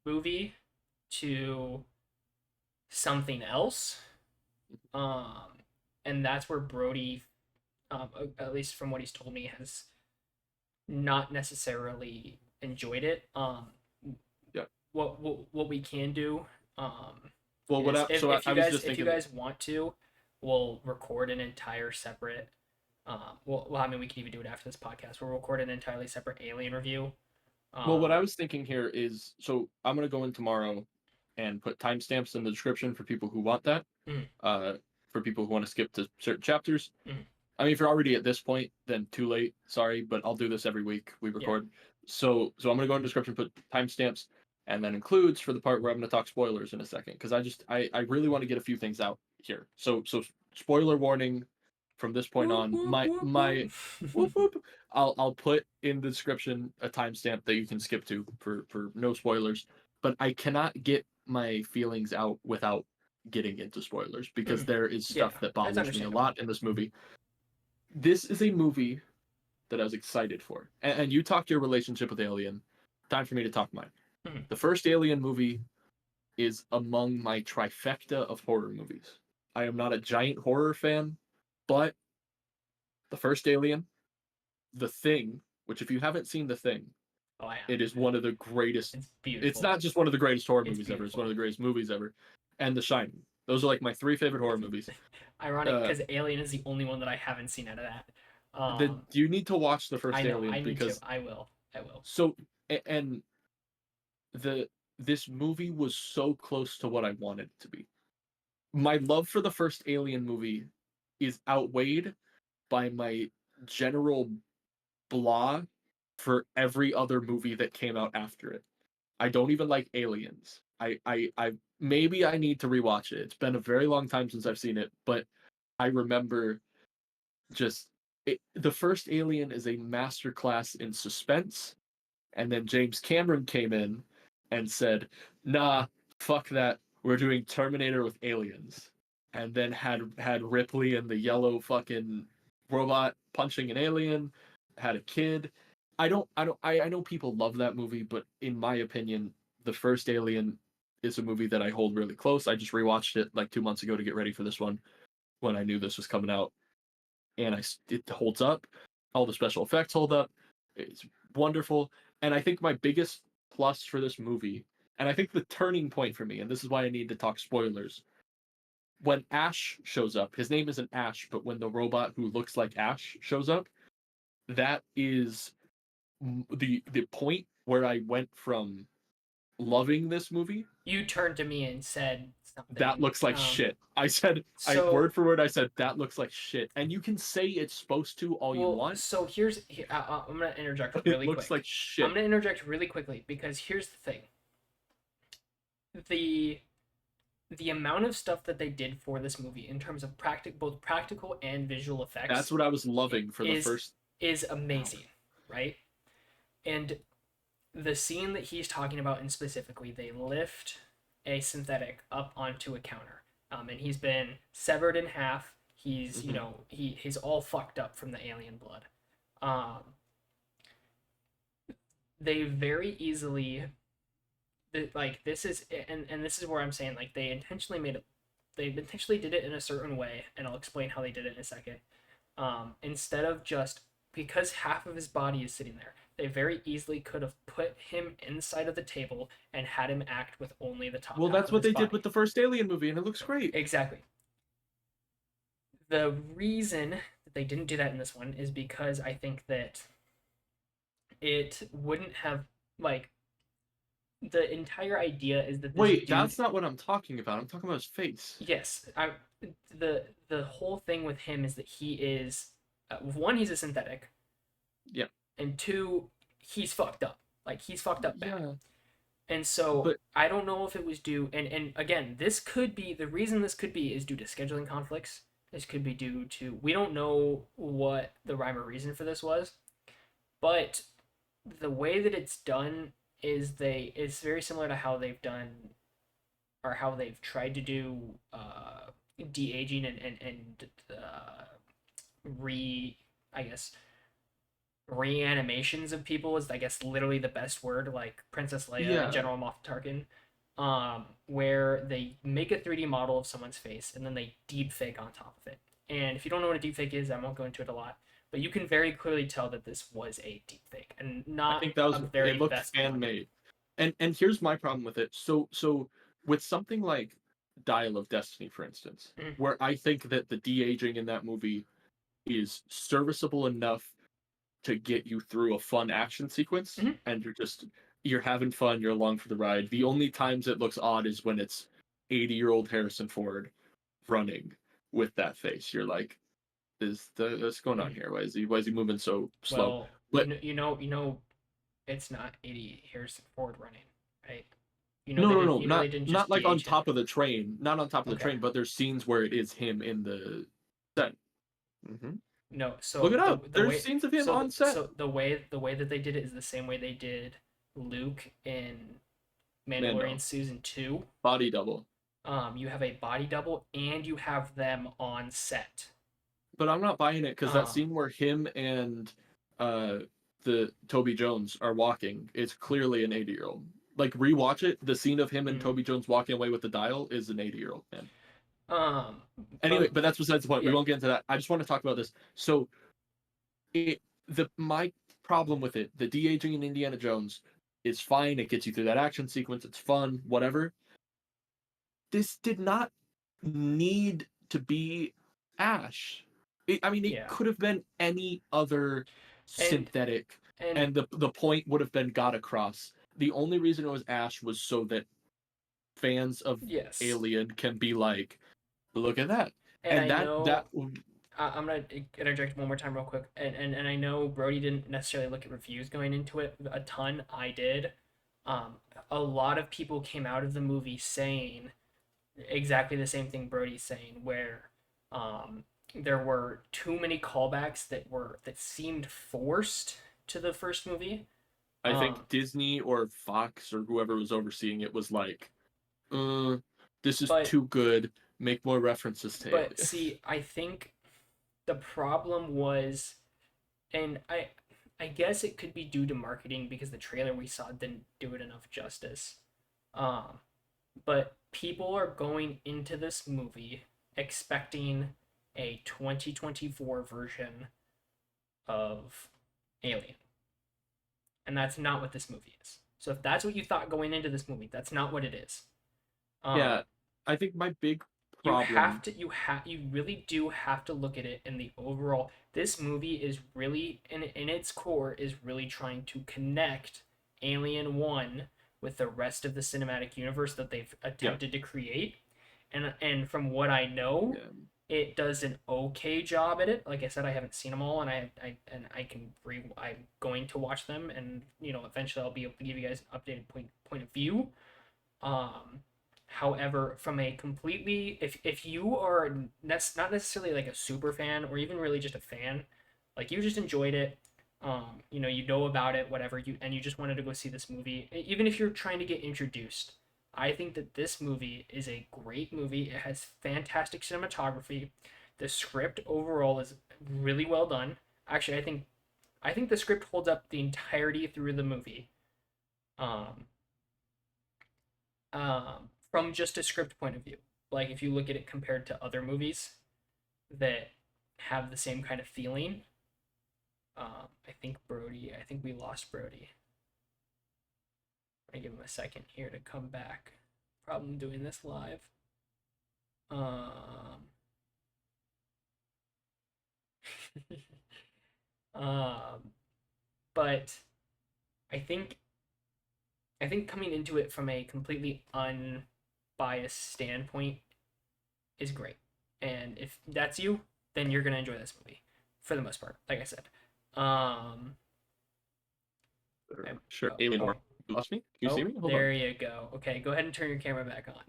movie to something else. Um, and that's where Brody, at least from what he's told me, has not necessarily enjoyed it. Yep. What we can do, um, Well, is I was just if you thinking. guys want to, we'll record an entire separate. Well, I mean, we can even do it after this podcast. We'll record an entirely separate Alien review. Well, what I Um, was thinking here is, so I'm gonna go in tomorrow and put timestamps in the description for people who want that. mm, Uh, for people who want to skip to certain chapters. mm, I mean, if you're already at this point, then too late. Sorry, but I'll do this every week we yeah. record. So I'm gonna go in the description, put timestamps, and then includes for the part where I'm gonna talk spoilers in a second, because I really want to get a few things out here. So spoiler warning from this point Whoop, on. whoop, whoop, My whoop. whoop whoop. I'll put in the description a timestamp that you can skip to for no spoilers. But I cannot get my feelings out without getting into spoilers, because Mm, there is yeah, stuff that that's bothers me a understandable. lot in this movie. This is a movie that I was excited for. And you talked your relationship with Alien. Time for me to talk mine. Mm, The first Alien movie is among my trifecta of horror movies. I am not a giant horror fan, but the first Alien, The Thing, which if you haven't seen The Thing, oh, I it have. is one of the greatest. It's It's beautiful. not just one of the greatest horror It's movies ever. It's one of beautiful. the greatest movies ever. And The Shining. Those are like my three favorite horror movies. Ironic Uh, because Alien is the only one that I haven't seen out of that. you need to watch the I first know. Alien, I need to. because I will. I will. so and the this movie was so close to what I wanted it to be. My love for the first Alien movie is outweighed by my general blah for every other movie that came out after it. I don't even like Aliens. I maybe I need to rewatch it. It's been a very long time since I've seen it, but I remember just the first Alien is a masterclass in suspense, and then James Cameron came in and said, "Nah, fuck that. We're doing Terminator with aliens." And then had Ripley and the yellow fucking robot punching an alien, had a kid, I know people love that movie, but in my opinion, the first Alien is a movie that I hold really close. I just rewatched it like 2 months ago to get ready for this one when I knew this was coming out, and it holds up. All the special effects hold up. It's wonderful, and I think my biggest plus for this movie, and I think the turning point for me, and this is why I need to talk spoilers. When Ash shows up, his name isn't Ash, but when the robot who looks like Ash shows up, that is the point where I went from loving this movie. You turned to me and said That something. looks like shit. I said, I So word for word, I said that looks like shit. And you can say it's supposed to all you well, want, so I'm gonna interject but it really looks like quick. I'm shit. gonna interject really quickly because here's the thing: the the amount of stuff that they did for this movie in terms of both practical and visual That's effects what I was loving for the is first hour. amazing, right? And the scene that he's talking about, and specifically, they lift a synthetic up onto a counter, and he's been severed in half. He's Mm-hmm. he's all fucked up from the alien blood. Um, they very easily like this is and this is where I'm saying like they intentionally did it in a certain way, and I'll explain how they did it in a second. Instead of just because half of his body is sitting there, they very easily could have put him inside of the table and had him act with only the top Well, half that's of what his they did body. with the first Alien movie, and it looks great. Exactly. The reason that they didn't do that in this one is because I think that it wouldn't have like the entire idea is that this Wait, dude. that's not what I'm talking about. I'm talking about his face. Yes, the whole thing with him is that he is one, he's a synthetic, Yeah, and two, he's fucked up. Like he's fucked up bad. yeah, And so but I don't know if it was due, and again, this could be the reason this could be is due to scheduling conflicts. This could be due to we don't know what the rhyme or reason for this was, but the way that it's done is very similar to how they've done or how they've tried to do de-aging and re I guess reanimations of people is I guess literally the best word, like Princess Leia and yeah, General Moff Tarkin, where they make a 3D model of someone's face and then they deep fake on top of it. And if you don't know what a deep fake is, I won't go into it a lot, but you can very clearly tell that this was a deep fake and I not think that a was it very looked best fan one. made. And here's my problem with it. So with something like Dial of Destiny, for instance, Mm-hmm. where I think that the de-aging in that movie is serviceable enough to get you through a fun action sequence, Mm-hmm. and you're having fun, you're along for the ride. The only times it looks odd is when it's 80-year-old Harrison Ford running with that face. You're like, what's going on Mm-hmm. here? Why is he moving so slow? Well, But it's not 80 Harrison Ford running, right? no, You know not they didn't not just like on de-age him. top of the train, not on top of the Okay. train, but there's scenes where it is him in the set. Mm-hmm. No, Look so it up. the There's way scenes of him on set. the way that they did it is the same way they did Luke in Mandalorian Mando, season 2. body double. You have a body double and you have them on set. But I'm not buying it because that Um, scene where him and uh the Toby Jones are walking, it's clearly an 80-year-old. Like rewatch it, the scene of him and mm, Toby Jones walking away with the dial is an 80-year-old man. um, Anyway, but but that's besides the point. We yeah, won't get into that. I just want to talk about this. So it the my problem with it, the de-aging in Indiana Jones is fine. It gets you through that action sequence. It's fun, whatever. This did not need to be Ash. I mean, it yeah, could have been any other and synthetic, and and the point would have been got across. The only reason it was Ash was so that fans of yes, Alien can be like, look at that, and and I that know I'm gonna interject one more time real quick, and I know Brody didn't necessarily look at reviews going into it a ton. I did. A lot of people came out of the movie saying exactly the same thing Brody's saying, where um, there were too many callbacks that seemed forced to the first movie. I think Um, Disney or Fox or whoever was overseeing it was like, uh, this is but too good. Make more references to but Alien. see, I think the problem was, and I guess it could be due to marketing because the trailer we saw didn't do it enough justice. Um, but people are going into this movie expecting a 2024 version of Alien, and that's not what this movie is. So if that's what you thought going into this movie, that's not what it is. Um, Yeah, I think my big you have problem. to you really do have to look at it in the overall. This movie is really in its core is really trying to connect Alien 1 with the rest of the cinematic universe that they've Yeah, attempted to create. And from what I know, yeah, it does an okay job at it. Like I said, I haven't seen them all, and I can I'm going to watch them, and eventually I'll be able to give you guys an updated point of view. Um, However, from a completely, if you are not necessarily like a super fan or even really just a fan, like you just enjoyed it, you know about it, whatever you just wanted to go see this movie, even if you're trying to get introduced, I think that this movie is a great movie. It has fantastic cinematography. The script overall is really well done. Actually, I think the script holds up the entirety through the movie. Um, from just a script point of view. Like if you look at it compared to other movies that have the same kind of feeling, I think we lost Brody. I give him a second here to come back. Problem doing this live. Um, um, but I think coming into it from a completely unbiased standpoint is great. And if that's you, then you're gonna enjoy this movie for the most part. Like I said, um, sure. oh, Alien oh, War. You lost me? Can you see oh, me? Hold on. there you go. Okay, go ahead and turn your camera back on.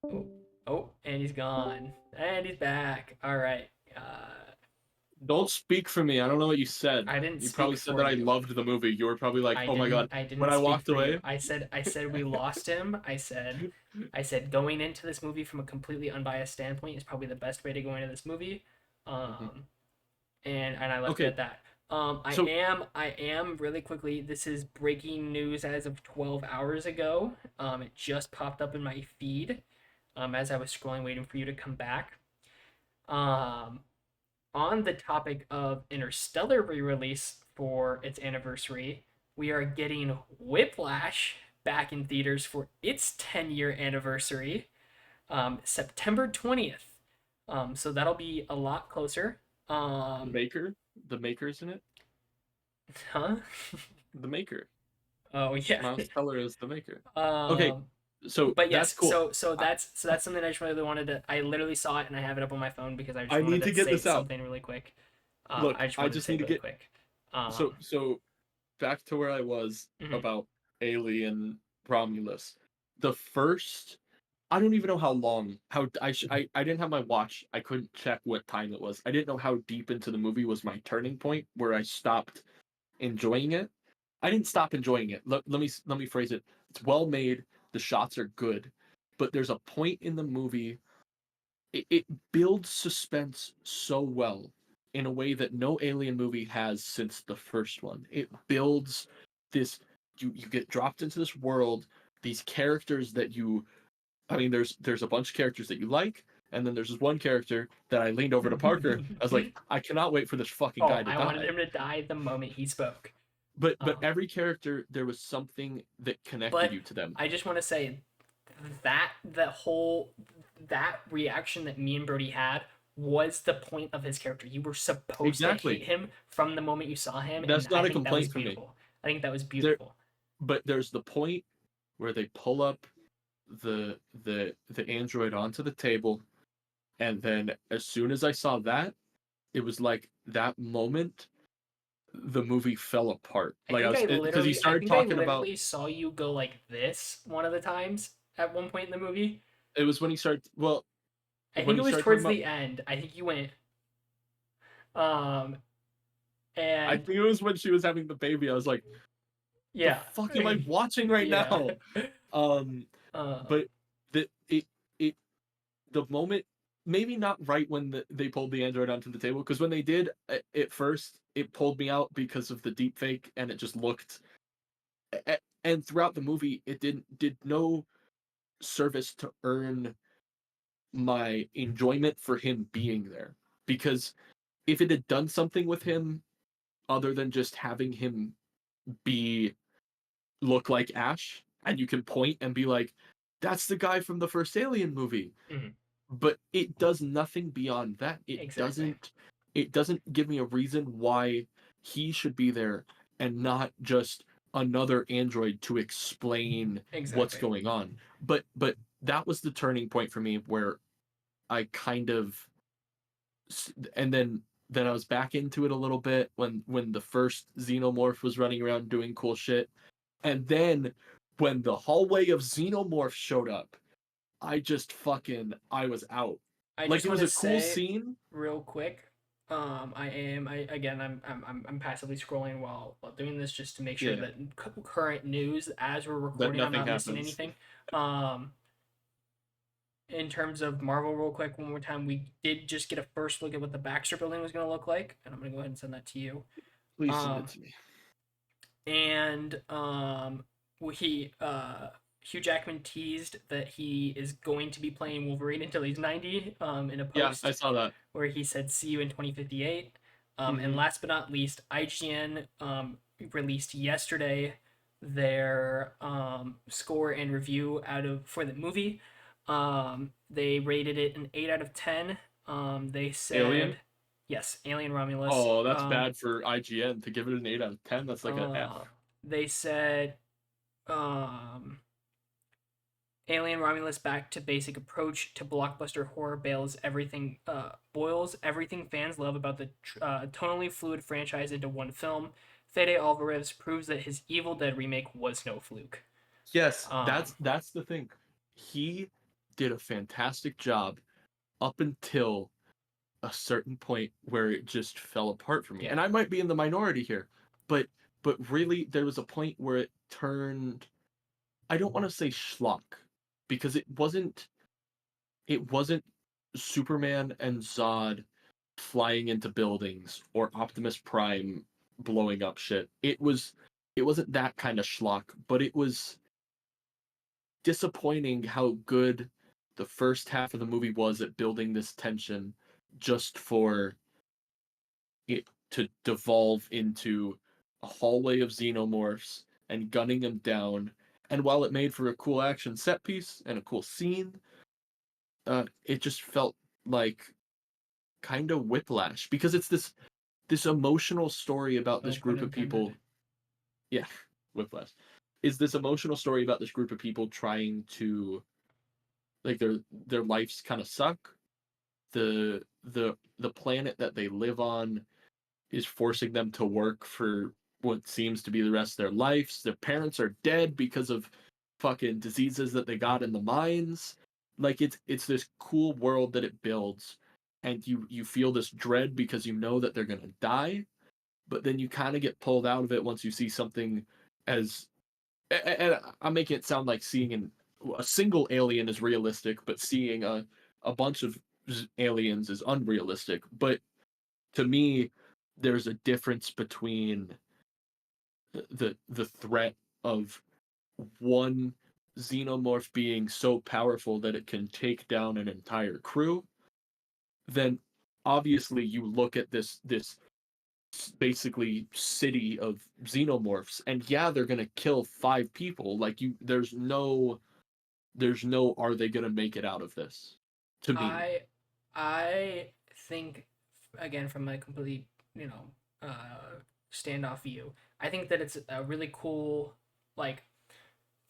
Oh, oh, and he's gone, and he's back. All right. Don't speak for me. I don't know what you said. I didn't You speak probably said for that I you. loved the movie. You were probably like, I "Oh my god." didn't. I When didn't I speak walked for you. away, I said we lost him. I said going into this movie from a completely unbiased standpoint is probably the best way to go into this movie. Mhm. Um, and I left it Okay, at that. so I am really quickly. This is breaking news as of 12 hours ago. It just popped up in my feed. As I was scrolling, waiting for you to come back. Um, on the topic of Interstellar re-release for its anniversary, we are getting Whiplash back in theaters for its 10-year anniversary, September 20th. So that'll be a lot closer. the Um, maker, the maker's in it. huh? The maker. Oh yeah. Miles Teller is the maker. Okay, um, so but that's yes, cool. so I, that's something I just really wanted to. I literally saw it and I have it up on my phone because I just I wanted need to to get say this out. something really quick. Look, I just I wanted to just say need it to really get quick. so Um, so back to where I was mhm. about Alien Romulus. The first, I don't even know how long. I didn't have my watch. I couldn't check what time it was. I didn't know how deep into the movie was my turning point where I stopped enjoying it. I didn't stop enjoying it. Let me phrase it. It's well made. The shots are good, but there's a point in the movie. It builds suspense so well in a way that no Alien movie has since the first one. It builds this. You get dropped into this world. These characters that you. I mean, there's a bunch of characters that you like, and then there's this one character that I leaned over to Parker. I was like, I cannot wait for this fucking Oh, guy to I wanted die. him to die the moment he spoke. But Um, every character there was something that connected but you to them. I just want to say that whole that reaction that me and Brody had was the point of his character. You were supposed to hate Exactly. him from the moment you saw him, and That's I not a think that was complaint for me. beautiful. I think that was There beautiful. but there's the point where they pull up the android onto the table, and then as soon as I saw that, it was like that moment the movie fell apart. Like I was because he I started think I talking about literally saw you go like this one of the times at one point in the movie. it was when he started well I when think it he was started talking towards about the end. I think you went um I and think it was when she was having the baby. I was like, the yeah. fuck am I watching right Yeah. now? Um Um but the it it the moment maybe not right when they pulled the android onto the table, because when they did at first, it pulled me out because of the deep fake, and it just looked. And throughout the movie, it did no service to earn my enjoyment for him being there. Because if it had done something with him other than just having him be look like Ash, and you can point and be like, "That's the guy from the first Alien movie," Mhm. but it does nothing beyond that. Exactly. It doesn't give me a reason why he should be there and not just another android to explain what's Exactly. going on. But that was the turning point for me where I kind of and then I was back into it a little bit when the first xenomorph was running around doing cool shit. And then when the hallway of xenomorphs showed up, I was out. I Like just it want was to a cool say scene. real quick. I'm passively scrolling while doing this just to make sure Yeah, that current news as we're that recording, I'm nothing not missing happens. anything. Um, in terms of Marvel, real quick, one more time, we did just get a first look at what the Baxter building was going to look like, and I'm going to go ahead and send that to you. Please send it Um, to me. and he Hugh Jackman teased that he is going to be playing Wolverine until he's 90 in a Yeah, I post saw that. where he said see you in 2058. And Hmm. last but not least, IGN released yesterday their score and review out of for the movie. They rated it an 8 out of 10. They said Alien. yes, Alien Romulus. Oh, that's bad for IGN to give it an 8 out of 10. That's like an Uh, F. they said um, Alien Romulus back to basic approach to blockbuster horror boils everything fans love about the tonally fluid franchise into one film. Fede Alvarez proves that his Evil Dead remake was no fluke. Yes, Um, that's the thing. He did a fantastic job up until a certain point where it just fell apart for me. yeah, And I might be in the minority here, but really there was a point where it turned, I don't want to say schlock, because it wasn't Superman and Zod flying into buildings or Optimus Prime blowing up shit. It wasn't that kind of schlock, but it was disappointing how good the first half of the movie was at building this tension just for it to devolve into a hallway of xenomorphs and gunning them down. And while it made for a cool action set piece and a cool scene, it just felt like kind of whiplash because it's this emotional story about no this pun group of intended. people. Yeah, whiplash is this emotional story about this group of people trying to like their lives kind of suck. The planet that they live on is forcing them to work for what seems to be the rest of their lives. Their parents are dead because of fucking diseases that they got in the mines. Like it's this cool world that it builds, and you feel this dread because you know that they're gonna die, but then you kind of get pulled out of it once you see something as and I'm making it sound like a single alien is realistic, but seeing a bunch of aliens is unrealistic. But to me, there's a difference between the threat of one xenomorph being so powerful that it can take down an entire crew. Then obviously you look at this basically city of xenomorphs, and yeah, they're gonna kill 5 people. Like you, there's no are they gonna make it out of this? To me, I I think again from my complete you know standoff view, I think that it's a really cool like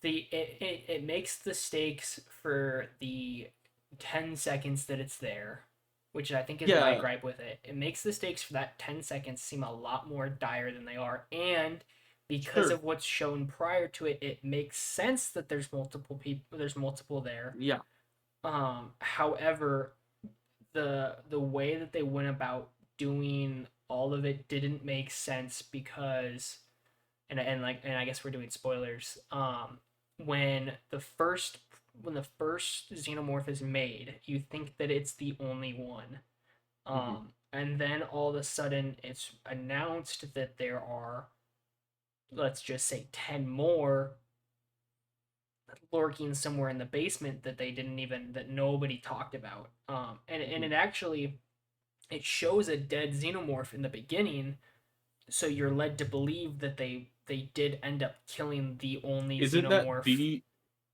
it makes the stakes for the 10 seconds that it's there, which I think is my yeah, gripe with it. It makes the stakes for that 10 seconds seem a lot more dire than they are. And because sure, of what's shown prior to it, it makes sense that there's multiple there. yeah, However, the way that they went about doing all of it didn't make sense because and I guess we're doing spoilers. When the first when the first xenomorph is made, you think that it's the only one. Hmm. And then all of a sudden it's announced that there are, let's just say, 10 more lurking somewhere in the basement that they didn't even, that nobody talked about. And Hmm. it actually, it shows a dead xenomorph in the beginning, so you're led to believe that they did end up killing the only Isn't that xenomorph. the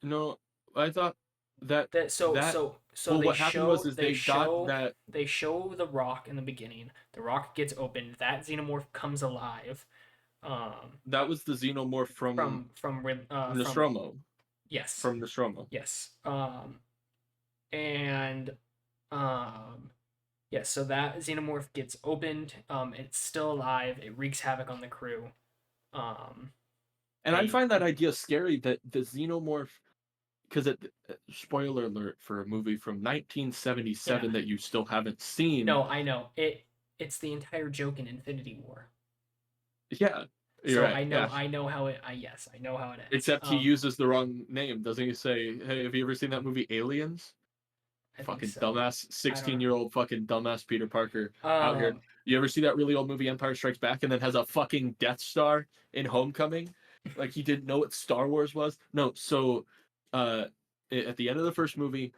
no? I thought that That so that so so well, they what happened was show is they they got show that they show the rock in the beginning. The rock gets opened. That xenomorph comes alive. Um, that was the xenomorph from Nostromo yes, from Nostromo. yes. And um yes, so that xenomorph gets opened. It's still alive. It wreaks havoc on the crew. Um, And I they find that idea scary that the xenomorph, because spoiler alert for a movie from yeah. 1977 that you still haven't seen. No, I know it. It's the entire joke in Infinity War. Yeah, you're So right. Yeah, I know how it. I Yes, I know how it ends. except he uses the wrong name. Doesn't he say, "Hey, have you ever seen that movie Aliens?" I think Fucking so. dumbass I don't 16-year-old fucking dumbass Peter Parker know. out here. You ever see that really old movie Empire Strikes Back and then has a fucking Death Star in Homecoming? Like he didn't know what Star Wars was? No, so uh at the end of the first movie,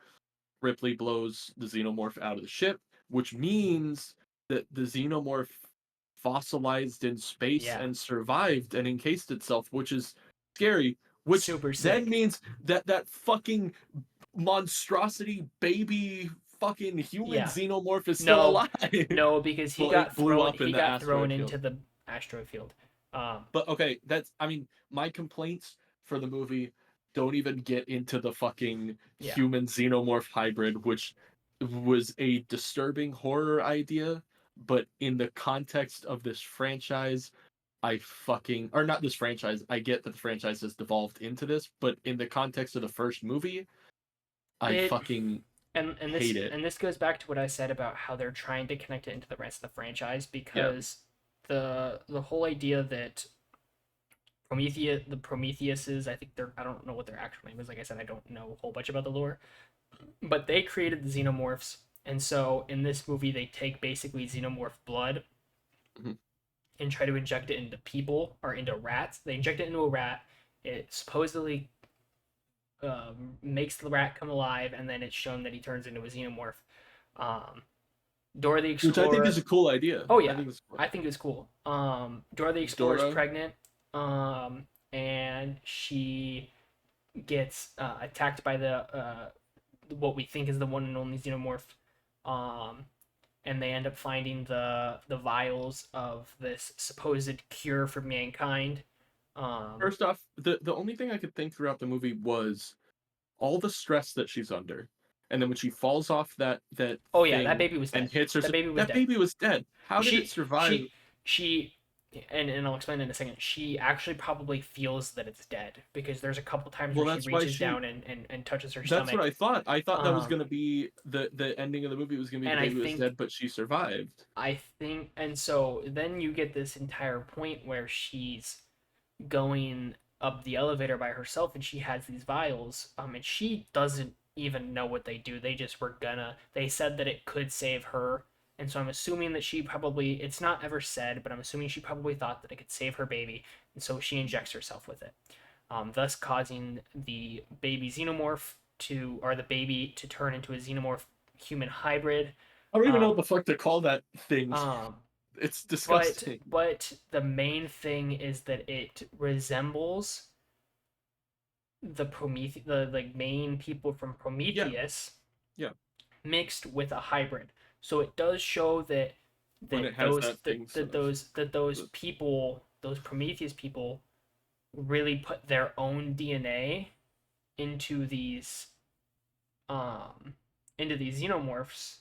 Ripley blows the xenomorph out of the ship, which means that the xenomorph fossilized in space Yeah, and survived and encased itself, which is scary, which super then sick. means that that fucking monstrosity baby fucking human Yeah. xenomorph is still No, alive. no, because Well, it blew up in he the got thrown asteroid into field. the asteroid field. Um, But okay, that's I mean, my complaints for the movie don't even get into the fucking yeah. human xenomorph hybrid, which was a disturbing horror idea, but in the context of this franchise, I fucking or not this franchise, I get that the franchise has devolved into this, but in the context of the first movie, I It fucking hate it. and this goes back to what I said about how they're trying to connect it into the rest of the franchise, Yeah. because the whole idea that the Prometheuses, I think they're, I don't know what their actual name is. Like I said, I don't know a whole bunch about the lore, but they created the xenomorphs, and so in this movie they take basically xenomorph blood Mhm. and try to inject it into people or into rats. They inject it into a rat. It supposedly makes the rat come alive, and then it's shown that he turns into a xenomorph. Um, Dora the Which I think is Explorer. a cool idea. Oh I yeah, think it's cool. I think it's cool. Dora the Explorer is Dora. pregnant, and she gets attacked by the what we think is the one and only xenomorph. Um, and they end up finding the vials of this supposed cure for mankind. Um, First off, the only thing I could think throughout the movie was all the stress that she's under, and then when she falls off that oh yeah, that thing baby was and dead. hits her, That baby was that dead. baby was dead. How did it She survive? she she and I'll explain in a second. She actually probably feels that it's dead because there's a couple times Well, where she that's why reaches she. down and touches her That's what stomach. I thought. I thought that was Um, gonna be the ending of the movie was gonna be the and baby was dead, but she survived. and so then you get this entire point where she's going up the elevator by herself and she has these vials, and she doesn't even know what they do. They just were gonna, they said that it could save her, and so I'm assuming that she probably, it's not ever said, but I'm assuming she probably thought that it could save her baby, and so she injects herself with it, thus causing the baby xenomorph to, or the baby to turn into a xenomorph human hybrid. I don't even know um, what the fuck to call that thing. um, It's but disgusting. the main thing is that it resembles the like main people from Yeah, Prometheus yeah. mixed with a hybrid. So it does show that When it has that thing sort of. those people, those Prometheus people, really put their own DNA into these um into these xenomorphs,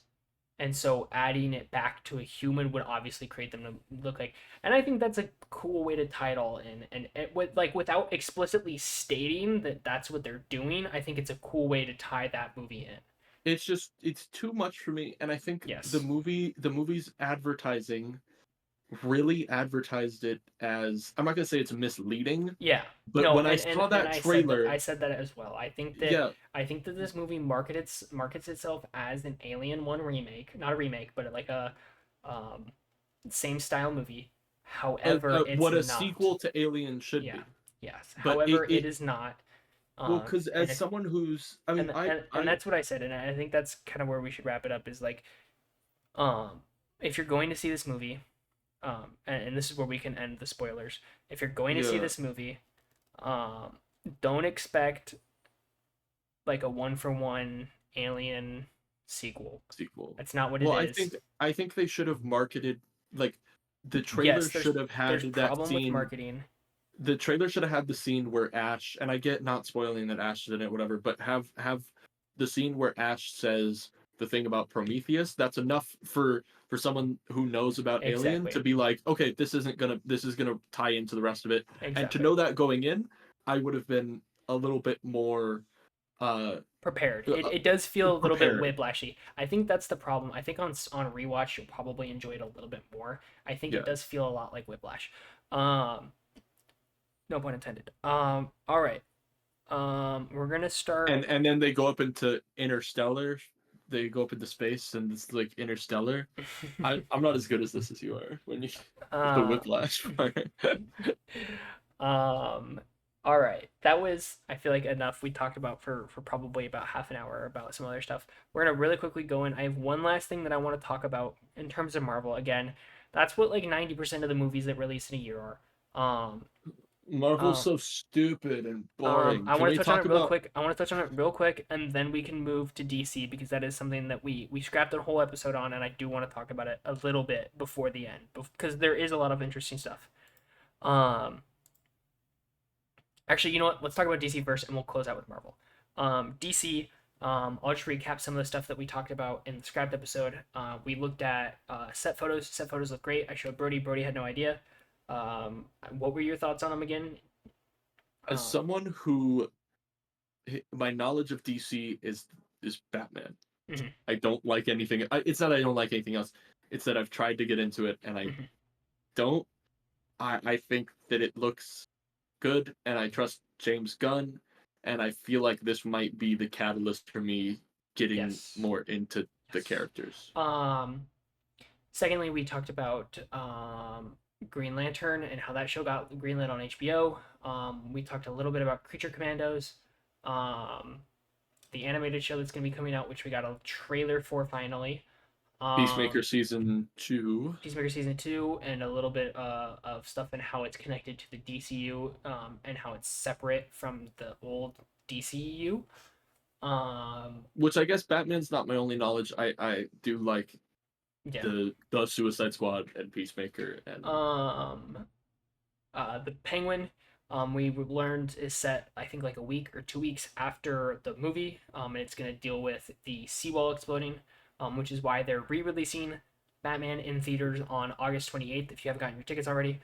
and so adding it back to a human would obviously create them to look like, and I think that's a cool way to tie it all in, and it with like without explicitly stating that that's what they're doing. I think it's a cool way to tie that movie in. It's just it's too much for me, and I think Yes. the movie's advertising really advertised it as, I'm not gonna say it's misleading, Yeah. but No, when I and saw that I trailer, said that as well. yeah, I think that this movie markets itself as an Alien 1 remake, not a remake, but like a um same style movie. However, it's what a not. sequel to Alien should Yeah. be. Yes. But However, it is not. well, because And as if someone who's, I mean, and that's what I said, and I think that's kind of where we should wrap it up. Is like, um, if you're going to see this movie, and this is where we can end the spoilers. If you're going to see yeah, this movie, um, don't expect like a one for one Alien sequel. sequel. That's not what it Well, is. I think they should have marketed like the trailer Yes, should have there's had that problem with scene. marketing. The trailer should have had the scene where Ash, and I get not spoiling that Ash is in it, whatever, but have the scene where Ash says the thing about Prometheus. That's enough for someone who knows about Alien to Exactly. be like, okay, this is gonna tie into the rest of it, and to Exactly. know that going in, I would have been a little bit more uh, Prepared. uh It does feel a little bit prepared. whiplashy. I think that's the problem. I think on rewatch you'll probably enjoy it a little bit more. I think it Yeah, does feel a lot like Whiplash. Um, no pun intended. All right. We're gonna start. and then they go up into Interstellar. They go up into space, and it's like Interstellar. I'm not as good as this as you are when you with the uh, whiplash part. um, all right. That was, I feel like, enough. We talked about for probably about half an hour about some other stuff. We're gonna really quickly go in. I have one last thing that I want to talk about in terms of Marvel. Again, that's what like 90% of the movies that release in a year are. Um, Marvel's um, so stupid and boring. I Can want to we touch on talk it real about quick. I want to touch on it real quick, and then we can move to DC because that is something that we scrapped a whole episode on, and I do want to talk about it a little bit before the end because there is a lot of interesting stuff. Um, Actually, you know what? Let's talk about DC first, and we'll close out with Marvel. DC. I'll just recap some of the stuff that we talked about in the scrapped episode. We looked at set photos. Set photos look great. I showed Brody. Brody had no idea. What were your thoughts on them again? as Um, someone who my knowledge of DC is Batman. mhm, I don't like anything. It's not I don't like anything else. It's that I've tried to get into it and I mhm. don't. I think that it looks good and I trust James Gunn and I feel like this might be the catalyst for me getting Yes. more into the Yes. characters. Um, Secondly, we talked about Green Lantern and how that show got greenlit on HBO. We talked a little bit about Creature Commandos, um, the animated show that's going to be coming out, which we got a trailer for finally. Peacemaker Um, season 2. Peacemaker season 2, and a little bit of stuff and how it's connected to the DCU, and how it's separate from the old DCU. Um, Which I guess Batman's not my only knowledge. I do like yeah. the Suicide Squad and Peacemaker and Um, the Penguin, we learned is set I think like a week or 2 weeks after the movie, and it's gonna deal with the seawall exploding, which is why they're re-releasing Batman in theaters on August 28th. If you haven't gotten your tickets already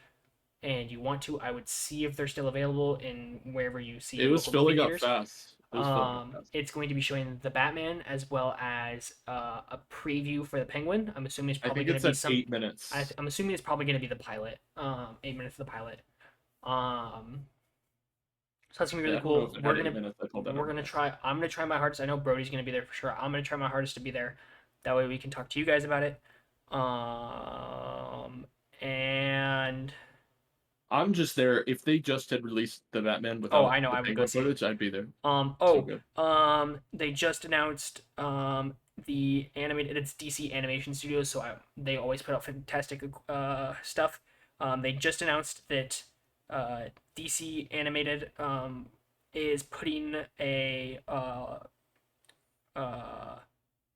and you want to, I would see if they're still available in wherever you see it your was local movie filling up theaters. fast. It was filling up fast. It's going to be showing the Batman as well as a preview for the Penguin. I'm assuming it's I probably think going to it's be at some. 8 minutes. I'm assuming it's probably going to be the pilot. 8 minutes of the pilot. Um, so that's gonna be Yeah, really I don't know cool. if it had 8 minutes. I told that We're over gonna fast. try. I'm gonna try my hardest. I know Brody's gonna be there for sure. I'm gonna try my hardest to be there. That way we can talk to you guys about it. And I'm just there. If they just had released the Batman oh, without I know the I would go Penguin see it. footage, I'd be there. So Oh, good. they just announced the animated. It's DC Animation Studios, so they always put out fantastic stuff. They just announced that DC Animated is putting uh,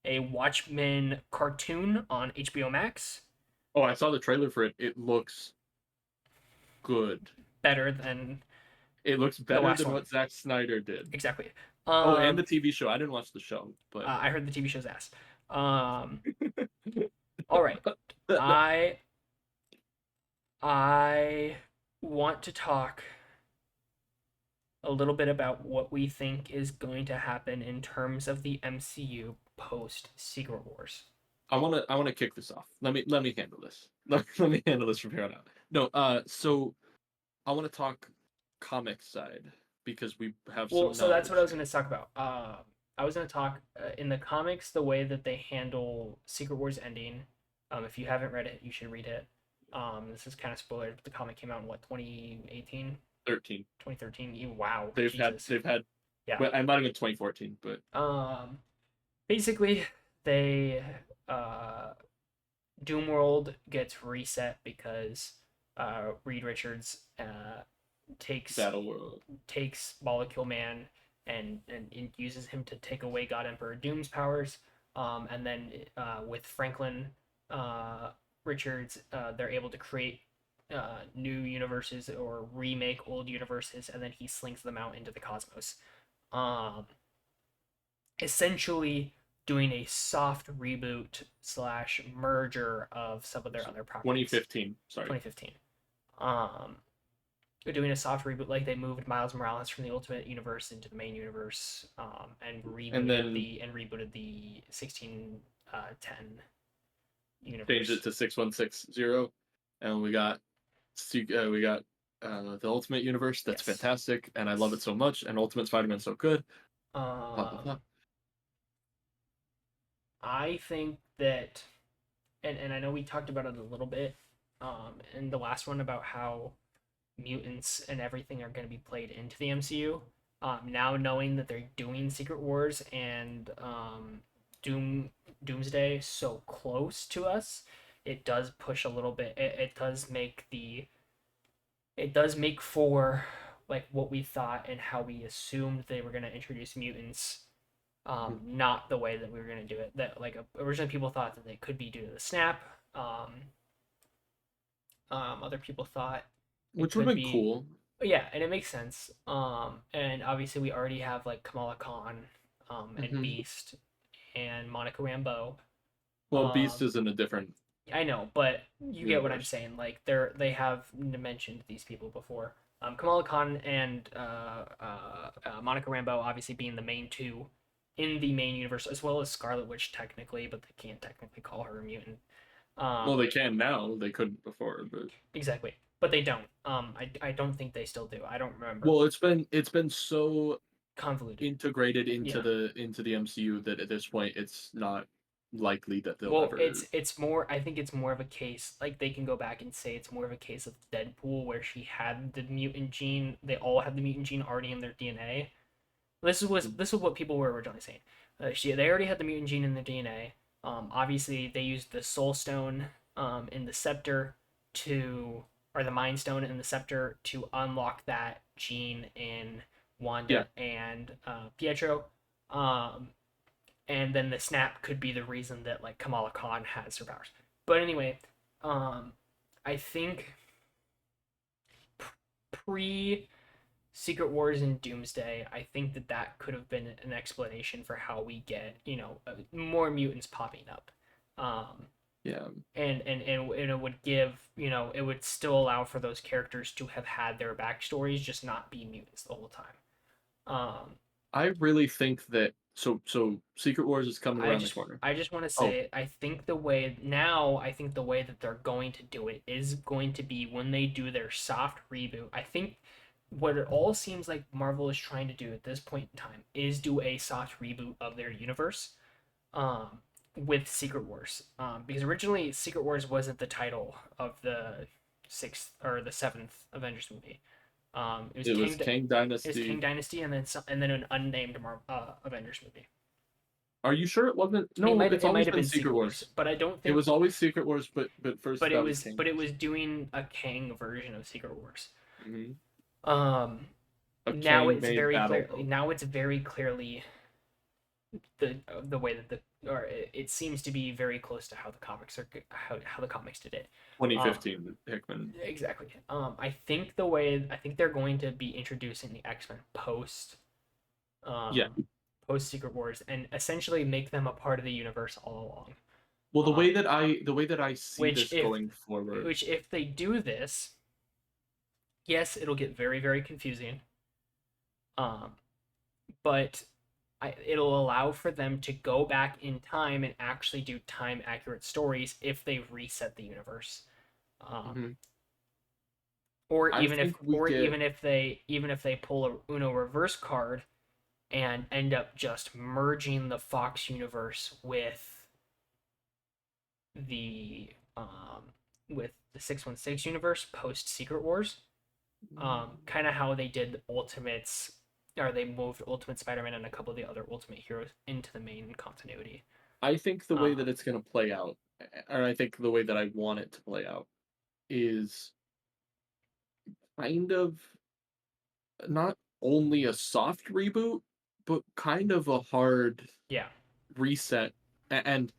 a Watchmen cartoon on HBO Max. Oh, I saw the trailer for it. It looks good. Better than It looks the better last than one. what Zack Snyder did. Exactly. Oh, and the Um, TV show. I didn't watch the show, but I heard the TV show's ass. Um, all right. I I want to talk a little bit about what we think is going to happen in terms of the MCU post Secret Wars. I wanna kick this off. Let me handle this. Let me handle this from here on out. No, so I want to talk comic side because we have Well, some so that's what I knowledge was here. going to talk about. I was going to talk in the comics the way that they handle Secret Wars ending. If you haven't read it, you should read it. This is kind of spoiler, but the comic came out in what 2018, 13. 2013. Wow, They've had Jesus. they've had. Yeah. Well, I might have been 2014, but Um, Basically, they uh, Doomworld gets reset because Reed Richards takes Battle World. Molecule Man and uses him to take away God Emperor Doom's powers. And then with Franklin Richards, they're able to create new universes or remake old universes, and then he slings them out into the cosmos. Um, Essentially doing a soft reboot slash merger of some of their other properties. 2015. Sorry. 2015. Um, they're doing a soft reboot, like they moved Miles Morales from the Ultimate Universe into the main universe, And then and rebooted the 1610 changed universe. it to 6160, and we got the Ultimate Universe. That's Yes, fantastic, and I love yes. it so much. And Ultimate Spider-Man's so good. Blah blah blah. Um, I think that, and I know we talked about it a little bit, in the last one about how mutants and everything are going to be played into the MCU. Now knowing that they're doing Secret Wars and Doomsday so close to us, it does push a little bit. It does make for like what we thought and how we assumed they were going to introduce mutants. Not the way that we were going to do it. That like originally people thought that they could be due to the snap. Other people thought it Which would could have been be, cool. yeah, and it makes sense. And obviously we already have like Kamala Khan, and Hmm. Beast and Monica Rambeau. Well, Beast Um, is in a different I know, but you get what I'm universe. saying. Like they have mentioned these people before. Kamala Khan and Monica Rambeau obviously being the main two in the main universe, as well as Scarlet Witch technically, but they can't technically call her a mutant. Well, Um, they can now. They couldn't before, but exactly, but they don't. I don't think they still do. I don't remember. well, it's been so Convoluted. integrated into Yeah. the MCU that at this point it's not likely that they'll Well, ever. it's more. I think it's more of a case like they can go back and say it's more of a case of Deadpool where she had the mutant gene. They all had the mutant gene already in their DNA. This is what people were originally saying. They already had the mutant gene in their DNA. Obviously they used the Soul Stone in the Scepter to or the Mind Stone in the Scepter to unlock that gene in Yeah, Wanda and Pietro. Um, and then the snap could be the reason that like Kamala Khan has her powers. But anyway, um, I think pre Secret Wars and Doomsday, I think that that could have been an explanation for how we get more mutants popping up, um, yeah. and it would give it would still allow for those characters to have had their backstories, just not be mutants the whole time. Um, I really think that so Secret Wars is coming around the corner. I just want to Oh, say I think the way that they're going to do it is going to be when they do their soft reboot. I think what it all seems like Marvel is trying to do at this point in time is do a soft reboot of their universe, um, with Secret Wars. Because originally Secret Wars wasn't the title of the sixth or the seventh Avengers movie. It was it was Kang King Dynasty. Dynasty, and then an unnamed Avengers movie. Are you sure it wasn't? No, it's It might always have been been Secret Secret Wars, Wars. but I don't It think. was always Secret Wars, but first that was Kang But it was Dynasty. doing a Kang version of Secret Wars. Hmm. Um, A Kang made battle mode. Now it's very clearly the way that the or it seems to be very close to how the comics are how the comics did it. Um, 2015 Hickman. exactly. I think they're going to be introducing the X-Men Yeah. um post Secret Wars and essentially make them a part of the universe all along. Well, Um, the way that I see which this going forward. if they do this, yes, it'll get very very confusing. Um, but it'll allow for them to go back in time and actually do time accurate stories if they reset the universe. Um, Hmm. or I even if think we get. they pull a Uno reverse card and end up just merging the Fox universe the um with the 616 universe post Secret Wars. Kind of how they did Ultimates, or they moved Ultimate Spider-Man and a couple of the other Ultimate heroes into the main continuity. I think the way that Um, it's going to play out, or I think the way that I want it to play out, is kind of not only a soft reboot, but kind of a hard yeah. reset. And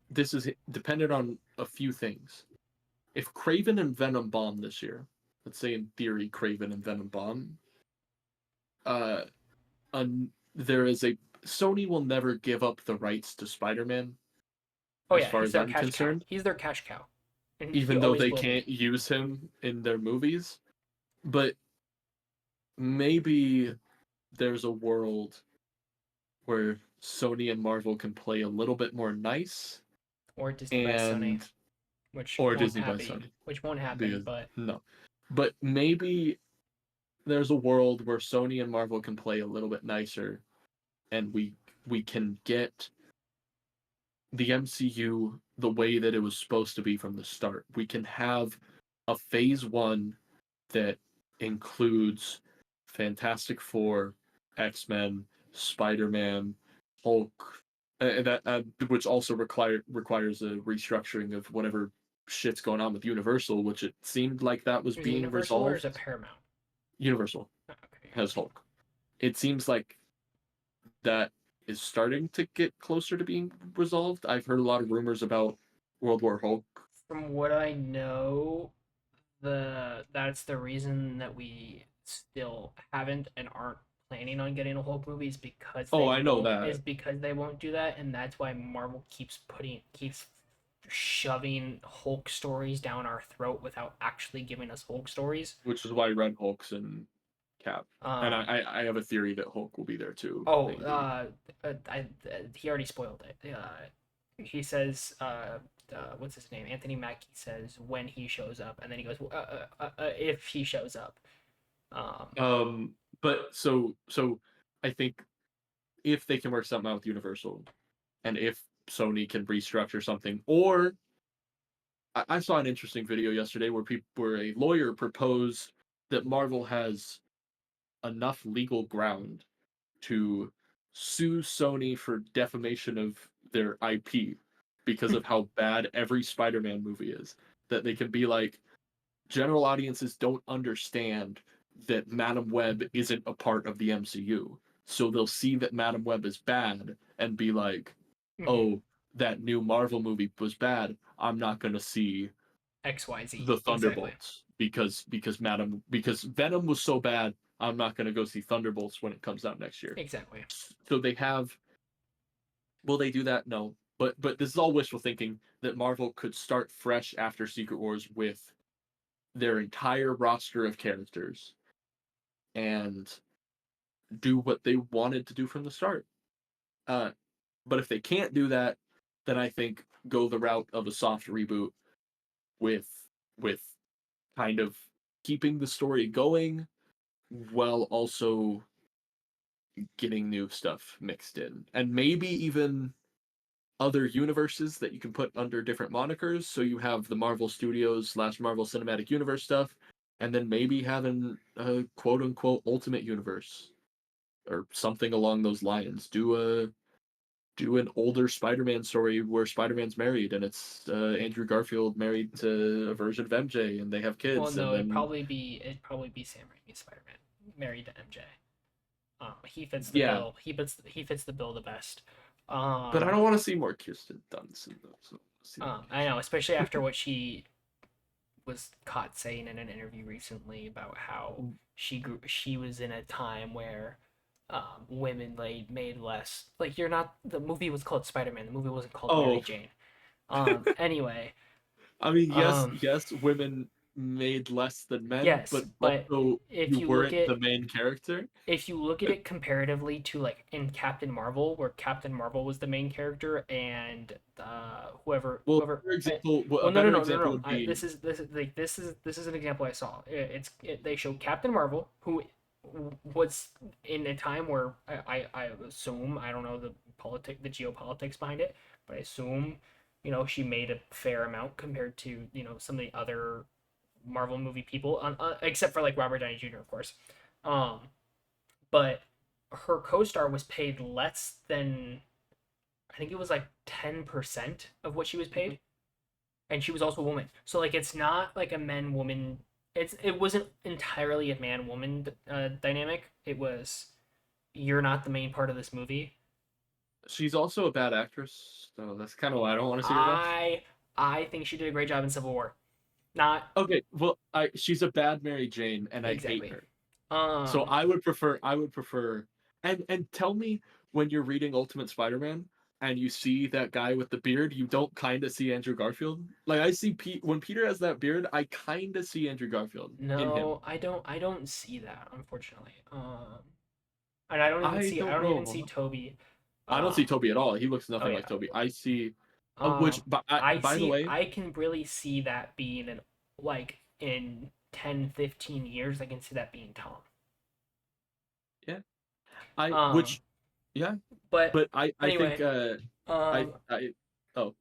this is dependent on a few things. If Craven and Venom bomb this year, let's say in theory Craven and Venom bomb, uh, there is a Sony will never give up the rights to Spider-Man, Oh as yeah, far he's as their I'm cash cow. concerned, He's their cash cow, and he even though always they will be. can't use him in their movies. But maybe there's a world where Sony and Marvel can play a little bit more nice, Or Disney buys Sony, and which or won't Disney by happen. Sony, Which won't happen. because But no. But maybe there's a world where Sony and Marvel can play a little bit nicer, and we can get the MCU the way that it was supposed to be from the start. We can have a phase one that includes Fantastic Four, X Men, Spider Man, Hulk, that which also requires a restructuring of whatever shit's going on with Universal, which it seemed like that was is it being Universal or is it resolved. Paramount? Universal Oh, okay, has Universal. Hulk. It seems like that is starting to get closer to being resolved. I've heard a lot of rumors about World War Hulk. From what I know, that's the reason that we still haven't and aren't planning on getting a Hulk movie Oh, I know is that, because they won't do that, and that's why Marvel keeps shoving Hulk stories down our throat without actually giving us Hulk stories. which is why Red Hulk's in Cap. And Um, I have a theory that Hulk will be there too, oh, maybe. he already spoiled it. He says, what's his name? Anthony Mackie says when he shows up, and then he goes, if he shows up. Um, But so I think if they can work something out with Universal, and if Sony can restructure something, or I saw an interesting video yesterday where a lawyer proposed that Marvel has enough legal ground to sue Sony for defamation of their IP because of how bad every Spider-Man movie is. That they can be like, general audiences don't understand that Madam Web isn't a part of the MCU. So they'll see that Madam Web is bad and be like, mhm. oh, that new Marvel movie was bad. I'm not going to see XYZ. the Exactly. Thunderbolts because Venom was so bad. I'm not going to go see Thunderbolts when it comes out next year. Exactly. So they have. Will they do that? No. But this is all wishful thinking that Marvel could start fresh after Secret Wars with their entire roster of characters and do what they wanted to do from the start. Uh, but if they can't do that, then I think go the route of a soft reboot with with kind of keeping the story going while also getting new stuff mixed in, and maybe even other universes that you can put under different monikers. So you have the Marvel Studios / Marvel Cinematic Universe stuff, and then maybe having a quote unquote Ultimate Universe or something along those lines. Do an older Spider-Man story where Spider-Man's married and it's Andrew Garfield married to a version of MJ and they have Well, kids, and no, then it'd probably be Sam Raimi's Spider Man married to MJ. He fits the yeah. bill. He fits the bill the best. But I Um, don't want to see more Kirsten Dunst in those. See more I know, Kirsten. especially after what she was caught saying in an interview recently about how she was in a time where women made less. Like you're not. The movie was called Spider Man. The movie wasn't called Mary Oh, Jane. Anyway, I mean, yes, um, yes, women made less than men, Yes, but but also if you you look weren't the at main character. if you look at it comparatively to like in Captain Marvel, where Captain Marvel was the main character and whoever Well, whoever a well no no better no no example no would be this is an example I saw. They show Captain Marvel who was in a time where I assume I don't know the geopolitics behind it, but I assume she made a fair amount compared to some of the other Marvel movie people, except for like Robert Downey Jr. of course. Um, but her co-star was paid less than I think it was like 10% of what she was Mhm. paid, and she was also a woman. So like it's not like a man woman. It wasn't entirely a man woman dynamic. It was you're not the main part of this movie. She's also a bad actress, so that's kind of why I don't want to see her back. I I think she did a great job in Civil War. Not Okay, well, I she's a bad Mary Jane, and I hate exactly. her. So Um, I would prefer, and tell me when you're reading Ultimate Spider-Man and you see that guy with the beard, you don't kind of see Andrew Garfield. Like I see Pete when Peter has that beard, I kind of see Andrew Garfield in him. no, I don't see that unfortunately. And I don't even I see don't know. Toby. I don't see Um, Toby at all. He looks oh nothing like yeah. Toby. I see, which Um, by the way, I can really see that being in like in 10, 15 years. I can see that being Tom. yeah, I Um, which yeah, but but I think anyway, um, I oh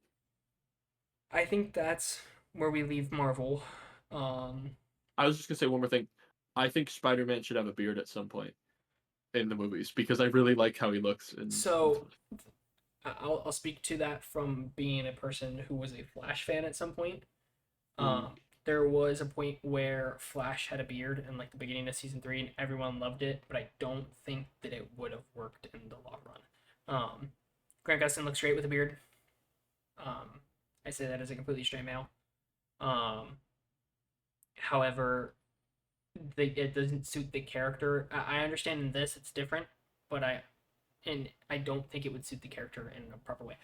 I think that's where we leave Marvel. Um, I was just gonna say one more thing. I think Spider-Man should have a beard at some point in the movies because I really like how he looks in so I'll speak to that from being a person who was a Flash fan at some point. mm, Um, there was a point where Flash had a beard in like the beginning of season three, and everyone loved it, but I don't think that it would have worked in the long run. Grant Gustin looks great with a beard. Um, I say that as a completely straight male. Um, however, it doesn't suit the character. I understand in this it's different, but I don't think it would suit the character in a proper way.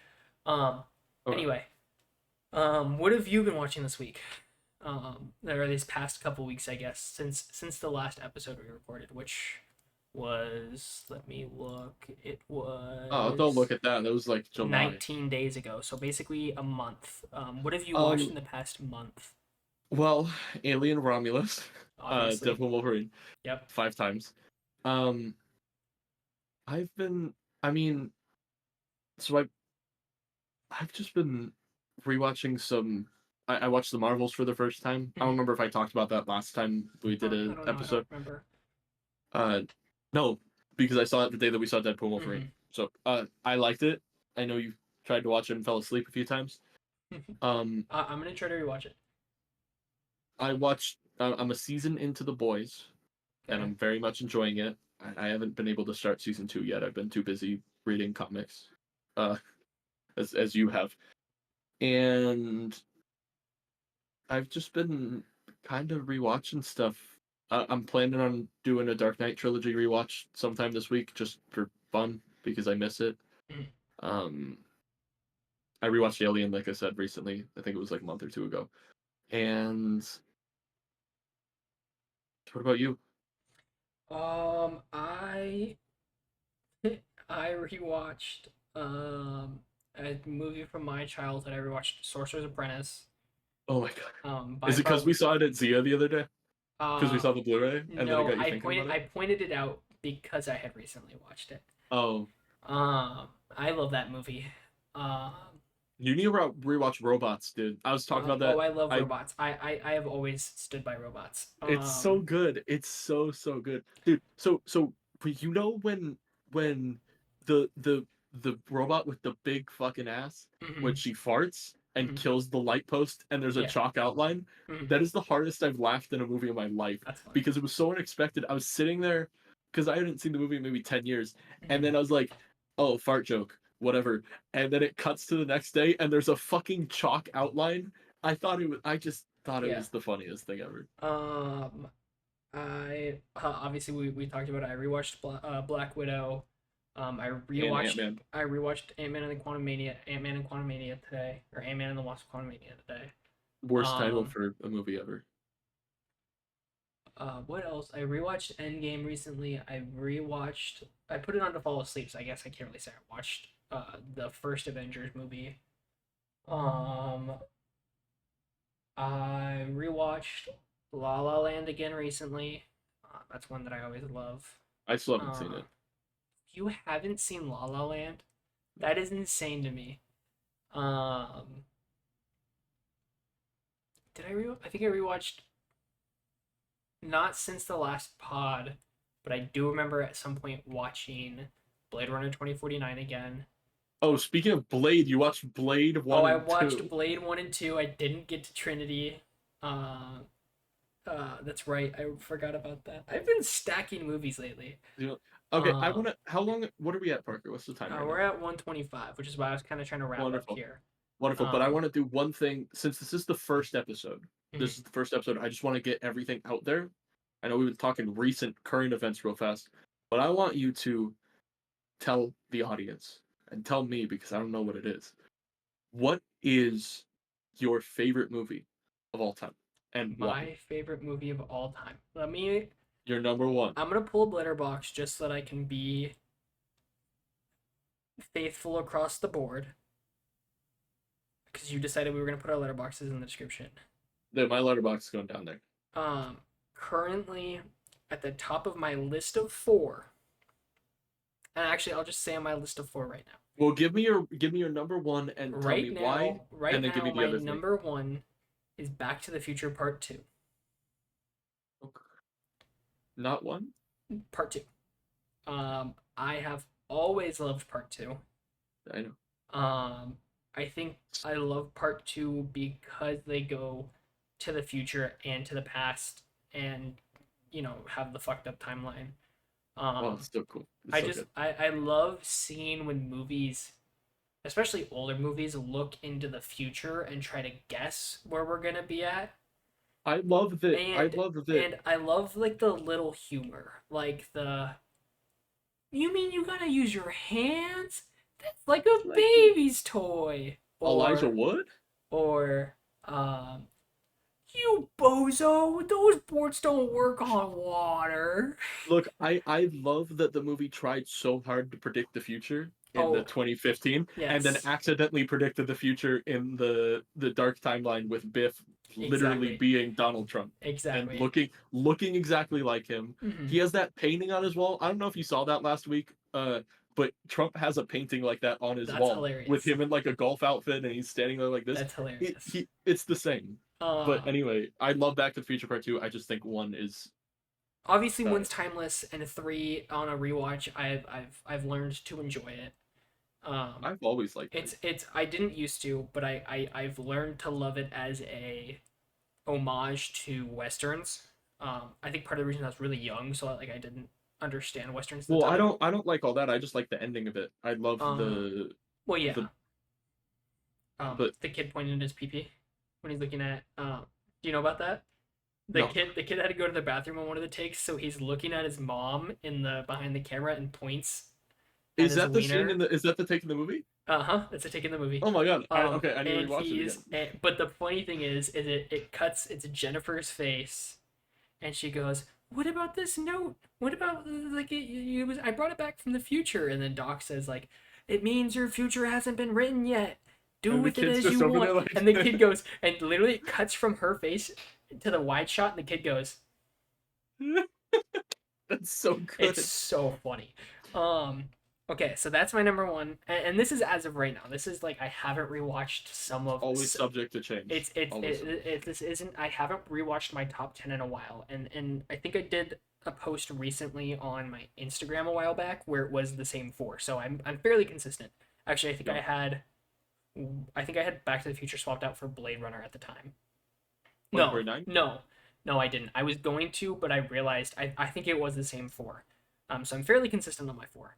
Um, okay. anyway, what have you been watching this week? Or these past couple weeks, I guess, since the last episode we recorded, which was let me look. It Oh, don't was look at that. That was like July. 19 days ago, so basically a month. What have you watched Um, in the past month? well, Alien Romulus, Obviously. Deadpool Wolverine, Yep. 5 times. Um, I've been, I mean, so I've just been rewatching some. I watched the Marvels for the first time. I don't Mhm. remember if I talked about that last time we did I an don't know. I don't episode. remember. Uh, no, because I saw it the day that we saw Deadpool Wolverine. Hmm. So, I liked it. I know you tried to watch it and fell asleep a few times. Um, I'm gonna try to rewatch it. I watched. I'm a season into The Boys, and Okay. I'm very much enjoying it. I haven't been able to start season 2 yet. I've been too busy reading comics, uh, as you have, and I've just been kind of rewatching stuff. I'm planning on doing a Dark Knight trilogy rewatch sometime this week, just for fun because I miss it. Mhm. Um, I rewatched Alien, like I said recently. I think it was like a month or two ago. And what about you? I I rewatched a movie from my childhood. I rewatched Sorcerer's Apprentice. Oh my god! By Is it far, because we saw it at Zia the other day? Because we uh, saw the Blu-ray, and then it no, got you thinking about I it? pointed it out because I had recently watched it. Oh, I love that movie. Um, you need to rewatch Robots, dude. I was talking about that. I love I robots. I have always stood by robots. It's so good. It's so good, dude. But you know when the robot with the big fucking ass, when Mhm, she farts and mhm, kills the light post and there's a yeah, chalk outline, mhm, that is the hardest I've laughed in a movie in my life that's funny. because it was so unexpected. I was sitting there because I hadn't seen the movie in maybe 10 years, and Mhm, then I was like, "Oh, fart joke, whatever." And then it cuts to the next day, and there's a fucking chalk outline. I just thought it yeah. was the funniest thing ever. Um, I obviously we talked about it. I rewatched Black Widow. And Ant-Man. I rewatched Ant Man and Quantumania today, or Ant Man and the Wasp: Quantumania today. Worst title Um, for a movie ever. What else? I rewatched Endgame recently. I put it on to fall asleep, so I guess I can't really say I watched the first Avengers movie. Um, I rewatched La La Land again recently. That's one that I always love. I still haven't seen Um, it. if you haven't seen La La Land, that is insane to me. Um, I think I rewatched not since the last pod, but I do remember at some point watching Blade Runner 2049 again. Oh, speaking of Blade, you watched Blade Oh, one I and watched two. Blade 1 and 2. I didn't get to Trinity. Uh, that's right. I forgot about that. I've been stacking movies lately. You know- Okay, I Um, wanna. How long? What are we at, Parker? What's the time right we're now? at 125, which is why I was kind of trying to wrap up Wonderful, here. wonderful. But I Um, want to do one thing since this is the first episode. mhm. This is the first episode. I just want to get everything out there. I know we've been talking recent current events real fast, but I want you to tell the audience and tell me because I don't know what it is. What is your favorite movie of all time and why? My favorite movie of all time. Let me. Your number one. I'm gonna pull up Letterbox just so that I can be faithful across the board because you decided we were gonna put our letterboxes in the description. My letterbox is going down there. Um, Currently at the top of my list of four, and actually I'll just say on my list of four right now. Well, give me your number one and tell me why, Right and then give now, me the my other three. number one is Back to the Future Part Two. Okay. Not one. Part Two. I have always loved Part Two. I know. I think I love Part Two because they go to the future and to the past, and have the fucked up timeline. Oh, Um, it's so cool. It's so good. I love seeing when movies, especially older movies, look into the future and try to guess where we're gonna be at. I love that. I And love that. and I love like the little humor, like the you mean you gotta use your hands? That's like a Like baby's toy. Elijah Or Wood. or um you bozo, those boards don't work on water. Look, I love that the movie tried so hard to predict the future in the Oh, 2015, and then yes. accidentally predicted the future in the dark timeline with Biff literally Exactly. being Donald Trump and Exactly. looking exactly like him. Hmm. He has that painting on his wall. I don't know if you saw that last week. But Trump has a painting like that on his That's wall with hilarious. him in like a golf outfit and he's standing there like this. That's hilarious. It's the same. But Um, anyway, I love Back to the Future Part 2. I just think one is Obviously uh, one's timeless, and three on a rewatch, I've learned to enjoy it. Um, I've always liked three. it's I didn't used to, but I've learned to love it as a homage to westerns. I think part of the reason I was really young, so I didn't understand westerns at the Well, time. I don't like all that. I just like the ending of it. I love Uh, well, the yeah. but The kid pointed at his pee pee when he's looking at. Do you know about that? no. The kid had to go to the bathroom on one of the takes, so he's looking at his mom in the behind the camera and points at Is his that the scene in wiener. the is that the take in the movie? That's a take in the movie. Oh my god. I need to And rewatch it again. but the funny thing is it cuts. It's Jennifer's face, and she goes, "What about this note? What about like it was? I brought it back from the future." And then Doc says like, "It means your future hasn't been written yet. Do And the with it kid's as just you over want." there like And the kid goes, and literally it cuts from her face to the wide shot, and the kid goes, That's so "It's good. so funny." Um, okay, so that's my number one, and this is as of right now. This is like I haven't rewatched some of. Always subject to change. Always subject. This isn't. I haven't rewatched my top 10 in a while, and I think I did a post recently on my Instagram a while back where it was the same four. So I'm fairly consistent. Actually, Yeah. I think I had Back to the Future swapped out for Blade Runner at the time. No, 2049? no, no, I didn't. I was going to, but I realized I think it was the same four. So I'm fairly consistent on my four.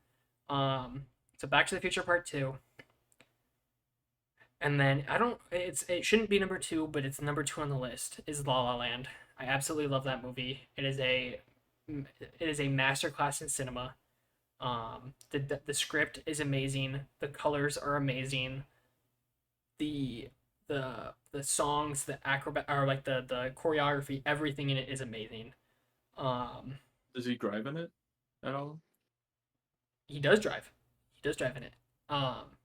So Back to the Future Part Two, and then I don't. It shouldn't be number two, but it's number two on the list. Is La La Land. I absolutely love that movie. It is a masterclass in cinema. The script is amazing. The colors are amazing. The the songs, the acrobat, or like the choreography, everything in it is amazing. Um, Does he drive in it at all? he does drive. He does drive in it. Um,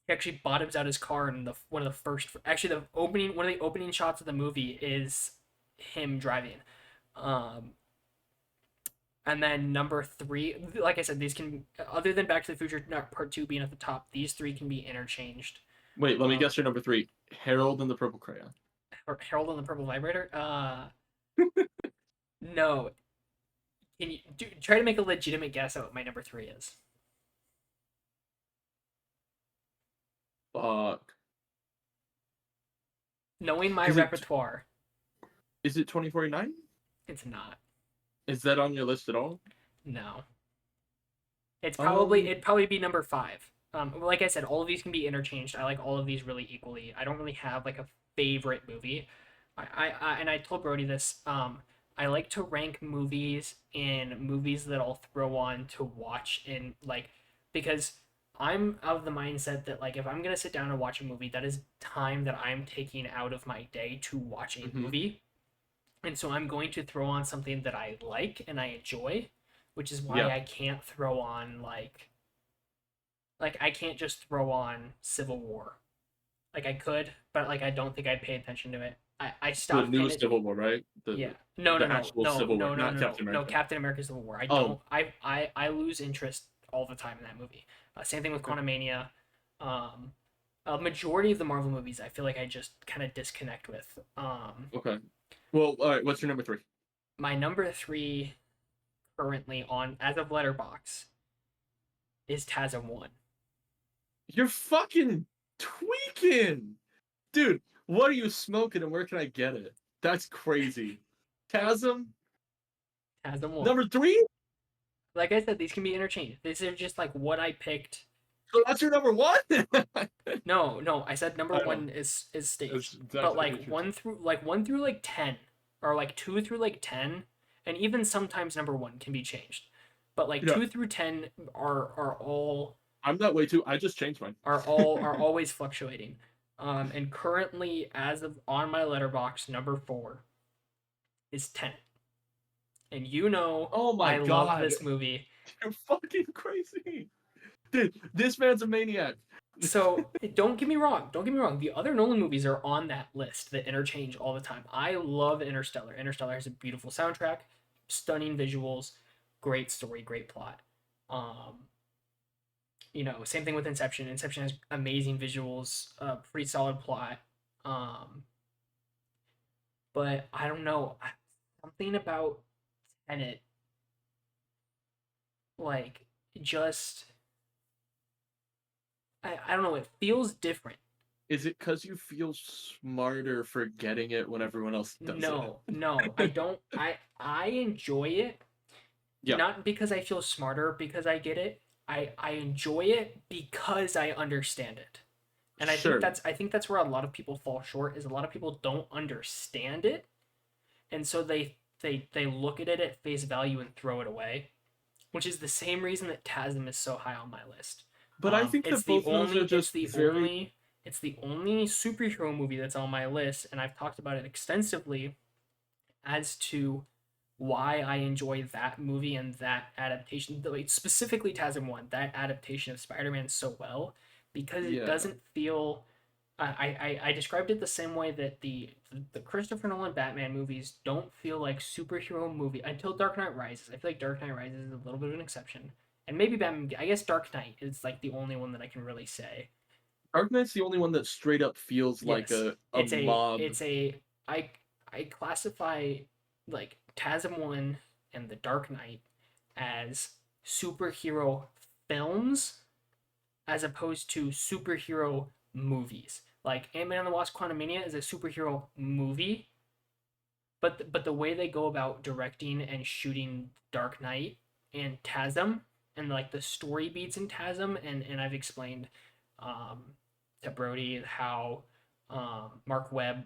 he actually bottoms out his car in the one of the first. Actually, the opening one of the opening shots of the movie is him driving. Um, and then number three, like I said, these can, other than Back to the Future Part Two being at the top, these three can be interchanged. Wait, let me guess your number three. Harold and the Purple Crayon. Harold on the Purple Vibrator. No. Can you try to make a legitimate guess at what my number three is? Fuck. Knowing my Is it repertoire, 2049? it's not. Is that on your list at all? No. It's probably Um, it'd probably be number five. Like I said, all of these can be interchanged. I like all of these really equally. I don't really have like a favorite movie. And I told Brody this. I like to rank movies in movies that I'll throw on to watch in like because I'm of the mindset that like if I'm gonna sit down and watch a movie, that is time that I'm taking out of my day to watch a mhm. movie. And so I'm going to throw on something that I like and I enjoy, which is why Yeah. I can't throw on like I can't just throw on Civil War. Like I could, but like I don't think I'd pay attention to it. I The stopped new paying it. Civil War, right? Yeah. No, no, The no, actual no, Civil War, no, no, not no, no, Captain no. America. Captain America Civil War. I Oh, don't. I lose interest all the time in that movie. Same thing with okay. Quantumania. Um, a majority of the Marvel movies, I feel like I just kind of disconnect with. Okay. Well, all right. What's your number three? My number three currently on as of Letterbox is TASM One. You're fucking tweaking, dude. What are you smoking, and where can I get it? That's crazy. Chasm TASM One. number three. Like I said, these can be interchanged. These are just like what I picked. So that's your number one. No, no, I said number I know. one is It's staged, but that's like interesting. one through like 10, or like two through like 10, and even sometimes number one can be changed, but like Yeah, two through 10 are all I'm that way too. I just changed mine. are always fluctuating. And currently, as of on my letterbox, number four is 10. And you know Oh my I love god, this movie. you're fucking crazy, dude. This man's a maniac. So don't get me wrong. Don't get me wrong. The other Nolan movies are on that list that interchange all the time. I love Interstellar. Interstellar has a beautiful soundtrack, stunning visuals, great story, great plot. Um, same thing with Inception. Inception has amazing visuals, pretty solid plot. Um, but I don't know, something about Tenet, like just I don't know. It feels different. Is it because you feel smarter for getting it when everyone else does it? No, no, I don't. I enjoy it Yeah, not because I feel smarter because I get it. I enjoy it because I understand it. And sure. I think that's where a lot of people fall short is a lot of people don't understand it. And so they look at it at face value and throw it away, which is the same reason that TASM is so high on my list. But I think that both of those are just very. It's the only superhero movie that's on my list, and I've talked about it extensively as to why I enjoy that movie and that adaptation, like specifically TASM One, that adaptation of Spider-Man so well, because it Yeah. doesn't feel. I described it the same way that the Christopher Nolan Batman movies don't feel like superhero movie until Dark Knight Rises. I feel like Dark Knight Rises is a little bit of an exception, and maybe Batman. I guess Dark Knight is like the only one that I can really say. Dark Knight's the only one that straight up feels like Yes, a mob. it's a I classify like TASM One and The Dark Knight as superhero films as opposed to superhero movies. Like Ant-Man and the Wasp: Quantumania is a superhero movie, but the way they go about directing and shooting Dark Knight and TASM and like the story beats in TASM and I've explained um, to Brody how Mark Webb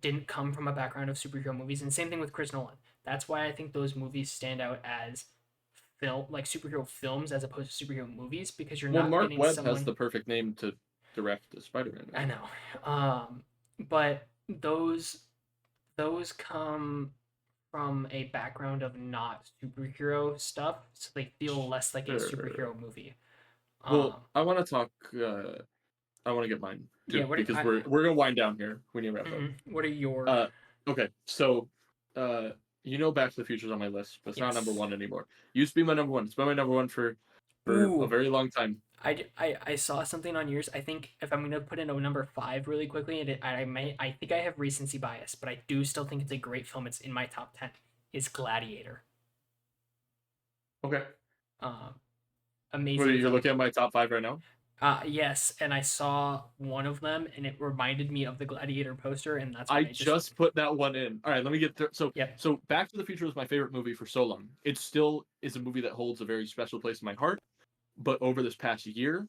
didn't come from a background of superhero movies, and same thing with Chris Nolan. That's why I think those movies stand out as film like superhero films as opposed to superhero movies because you're Well, not Mark getting Webb has someone. the perfect name to direct a Spider-Man I movie. know, but those come. from a background of not superhero stuff, so they feel less like a Sure. superhero movie. Well, Um, I want to talk. I want to get mine yeah. too because we're gonna wind down here. We need to wrap up. What are your Uh, okay, so uh, Back to the Future's on my list, but it's not number yes? one anymore. Used to be my number one. It's been my number one for a Ooh, very long time. I saw something on yours. I think if I'm gonna put in a number five really quickly, I think I have recency bias, but I do still think it's a great film. It's in my top 10. Is Gladiator. Okay, Um, well, Amazing you're film. looking at my top five right now. Yes, and I saw one of them, and it reminded me of the Gladiator poster, and that's I why I just just put that one in. All right, let me get through. yep. So Back to the Future was my favorite movie for so long. It still is a movie that holds a very special place in my heart. But over this past year,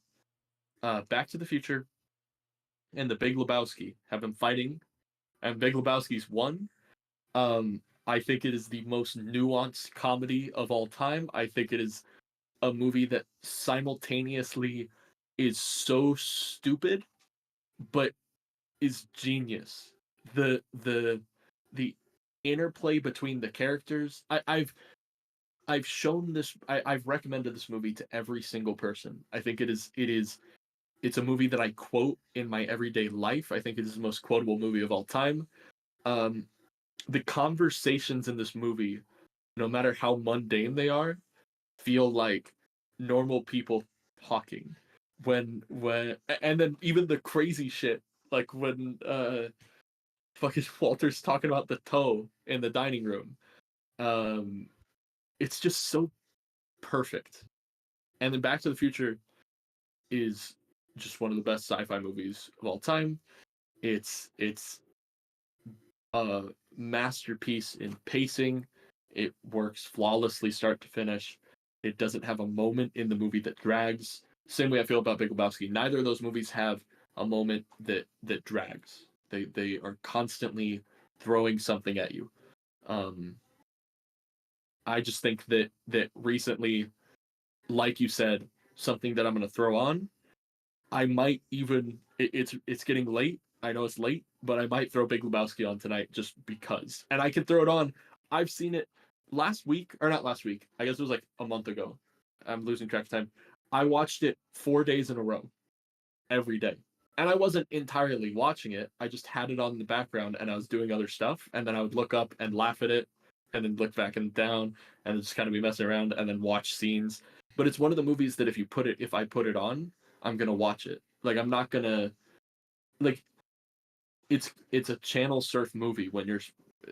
Back to the Future and The Big Lebowski have been fighting, and Big Lebowski's won. I think it is the most nuanced comedy of all time. I think it is a movie that simultaneously is so stupid, but is genius. The interplay between the characters. I've shown this. I've recommended this movie to every single person. I think it's a movie that I quote in my everyday life. I think it is the most quotable movie of all time. Um, the conversations in this movie, no matter how mundane they are, feel like normal people talking. When and then even the crazy shit, like when fucking Walter's talking about the toe in the dining room. Um, it's just so perfect. And then Back to the Future is just one of the best sci-fi movies of all time. It's a masterpiece in pacing. It works flawlessly start to finish. It doesn't have a moment in the movie that drags. Same way I feel about Big Lebowski. Neither of those movies have a moment that drags. They are constantly throwing something at you. Um, I just think that recently, like you said, something that I'm going to throw on. I might even it's getting late. I know it's late, but I might throw Big Lebowski on tonight just because. And I can throw it on. I've seen it last week or not last week. I guess it was like a month ago. I'm losing track of time. I watched it 4 days in a row every day. And I wasn't entirely watching it. I just had it on in the background and I was doing other stuff. And then I would look up and laugh at it and then look back and down and just kind of be messing around and then watch scenes. But it's one of the movies that if I put it on, I'm gonna watch it. Like I'm not gonna like it's a channel surf movie when you're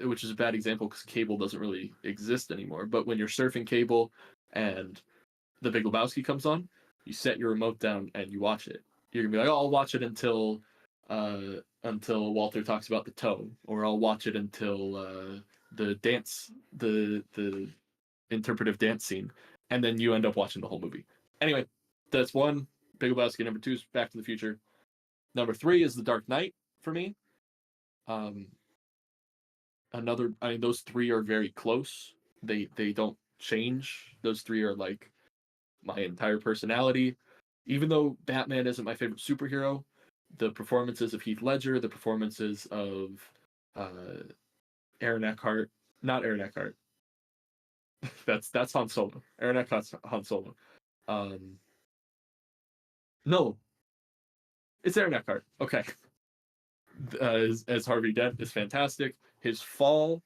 which is a bad example because cable doesn't really exist anymore. But when you're surfing cable and The Big Lebowski comes on, you set your remote down and you watch it. You're gonna be like, oh, I'll watch it until Walter talks about the toe, or I'll watch it until the dance, the interpretive dance scene, and then you end up watching the whole movie. Anyway, that's one. Big Lebowski. Number two is Back to the Future. Number three is The Dark Knight for me. Um, I mean, those three are very close. They don't change. Those three are like my entire personality. Even though Batman isn't my favorite superhero, the performances of Heath Ledger, the performances of uh, Aaron Eckhart, not Aaron Eckhart. That's Han Solo. Aaron Eckhart's Han Solo. Um, no, it's Aaron Eckhart. Okay, as Harvey Dent is fantastic. His fall,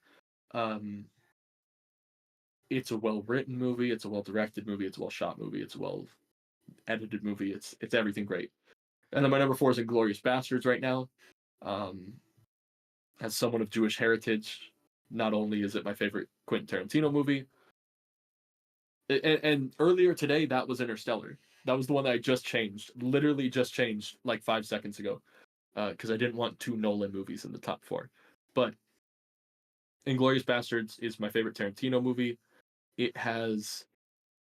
um, it's a well written movie. It's a well directed movie. It's a well shot movie. It's a well edited movie. It's everything great. And then my number four is Inglorious Bastards right now. Um, as someone of Jewish heritage, not only is it my favorite Quentin Tarantino movie, and earlier today that was Interstellar. That was the one that I just changed, literally just changed like 5 seconds ago, because I didn't want two Nolan movies in the top four. But Inglorious Bastards is my favorite Tarantino movie. It has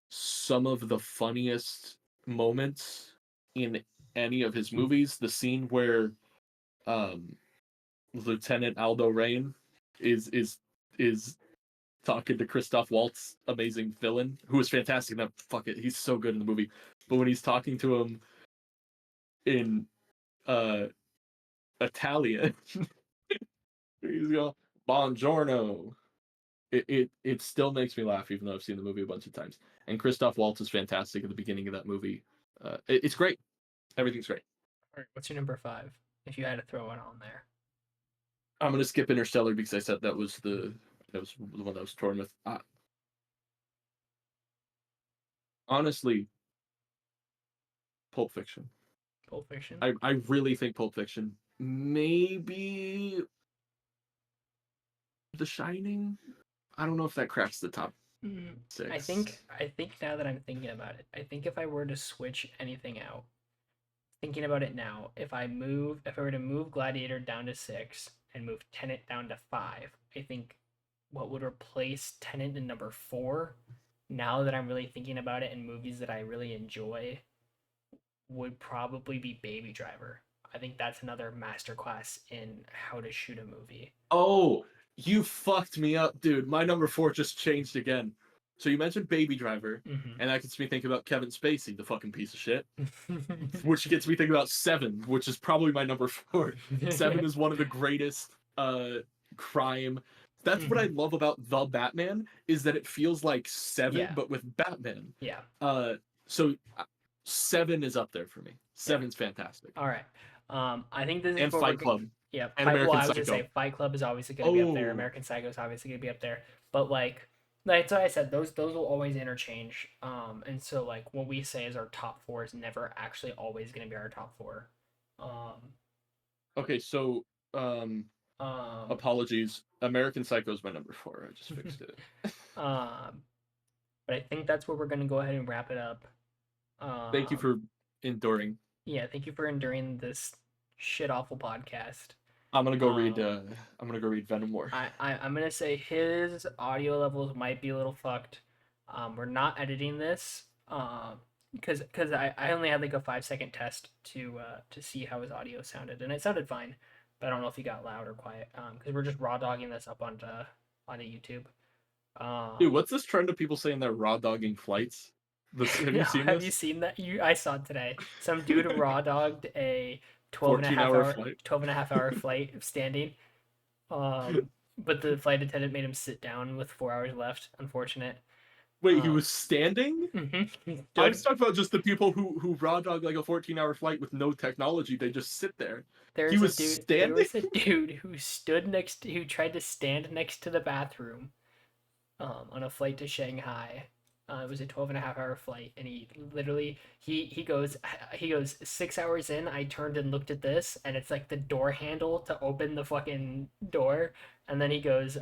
some of the funniest moments in any of his movies. The scene where um, Lieutenant Aldo Rain is talking to Christoph Waltz, amazing villain, who is fantastic. That fuck it, he's so good in the movie. But when he's talking to him in uh Italian, he's going, "Buongiorno," it still makes me laugh even though I've seen the movie a bunch of times. And Christoph Waltz is fantastic at the beginning of that movie. It's great. Everything's great. All right, what's your number 5? If you had to throw it on there. I'm gonna skip Interstellar because I said that was the one that was torn with. Honestly, Pulp Fiction. Pulp Fiction. I really think Pulp Fiction. Maybe The Shining. I don't know if that cracks the top six. I think now that I'm thinking about it, I think if I were to switch anything out, thinking about it now, if I were to move Gladiator down to 6 and move Tenet down to 5, I think what would replace Tenet in number 4, now that I'm really thinking about it in movies that I really enjoy, would probably be Baby Driver. I think that's another masterclass in how to shoot a movie. Oh, you fucked me up, dude. My number 4 just changed again. So you mentioned Baby Driver, and that gets me thinking about Kevin Spacey, the fucking piece of shit. Which gets me thinking about 7, which is probably my number 4. 7 is one of the greatest crime. That's what I love about The Batman, is that it feels like 7, but with Batman. Yeah. So 7 is up there for me. 7's fantastic. All right. I think this is and Fight Club. Yeah, and American well, I was Psycho. gonna say Fight Club is obviously gonna be up there. American Psycho is obviously gonna be up there. But like so I said, those will always interchange. And so like what we say is our top 4 is never actually always gonna be our top 4. Okay, so apologies. American Psycho is my number 4. I just fixed it. But I think that's where we're gonna go ahead and wrap it up. Thank you for enduring. Yeah, thank you for enduring this shit awful podcast. I'm gonna go read. I'm gonna go read Venom War. I'm gonna say his audio levels might be a little fucked. We're not editing this. Because I only had like a 5-second test to see how his audio sounded, and it sounded fine, but I don't know if he got loud or quiet. Because we're just raw dogging this up onto YouTube. Dude, what's this trend of people saying they're raw dogging flights? Have you seen this? Have you seen that? I saw it today. Some dude raw dogged a 12 and a half hour flight standing. But the flight attendant made him sit down with 4 hours left. Unfortunate. Wait, he was standing? Mm-hmm. I was talking about just the people who raw dog like a 14-hour flight with no technology. They just sit there. He was standing? There was a dude who tried to stand next to the bathroom on a flight to Shanghai. It was a 12 and a half hour flight, and he literally he goes 6 hours in. I turned and looked at this, and it's like the door handle to open the fucking door, and then he goes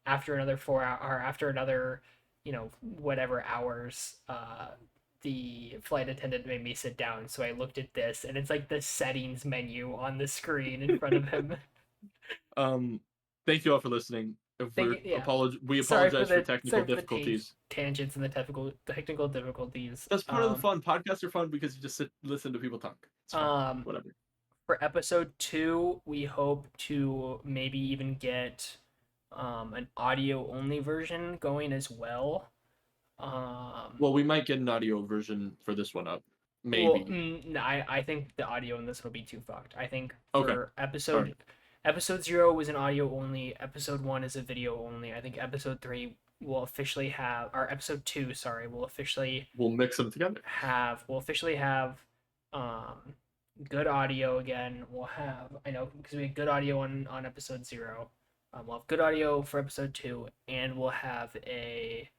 after another 4 hour or after another whatever hours, the flight attendant made me sit down, so I looked at this, and it's like the settings menu on the screen in front of him. Thank you all for listening. We apologize for technical difficulties. Tangents and the technical difficulties. That's part of the fun. Podcasts are fun because you just listen to people talk. It's fun. Whatever. For episode 2, we hope to maybe even get an audio only version going as well. Well, we might get an audio version for this one up. Maybe. Well, I think the audio in this will be too fucked. I think for Episode 0 was an audio only. Episode 1 is a video only. I think episode 3 will officially have, or episode 2, sorry, will officially. We'll mix them together. We'll officially have good audio again. I know, because we had good audio on episode 0. We'll have good audio for episode 2, and we'll have a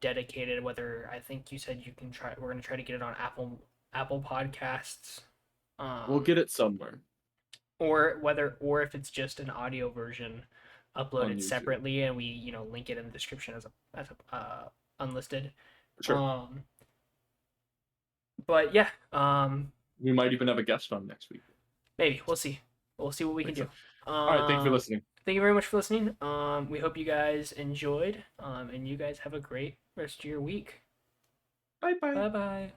dedicated, whether I think you said we're going to try to get it on Apple Podcasts. We'll get it somewhere. Or if it's just an audio version uploaded separately, and we link it in the description as a unlisted. Sure. But yeah. We might even have a guest on next week. Maybe. We'll see. We'll see what we can do. All right. Thank you for listening. Thank you very much for listening. We hope you guys enjoyed. And you guys have a great rest of your week. Bye bye. Bye bye.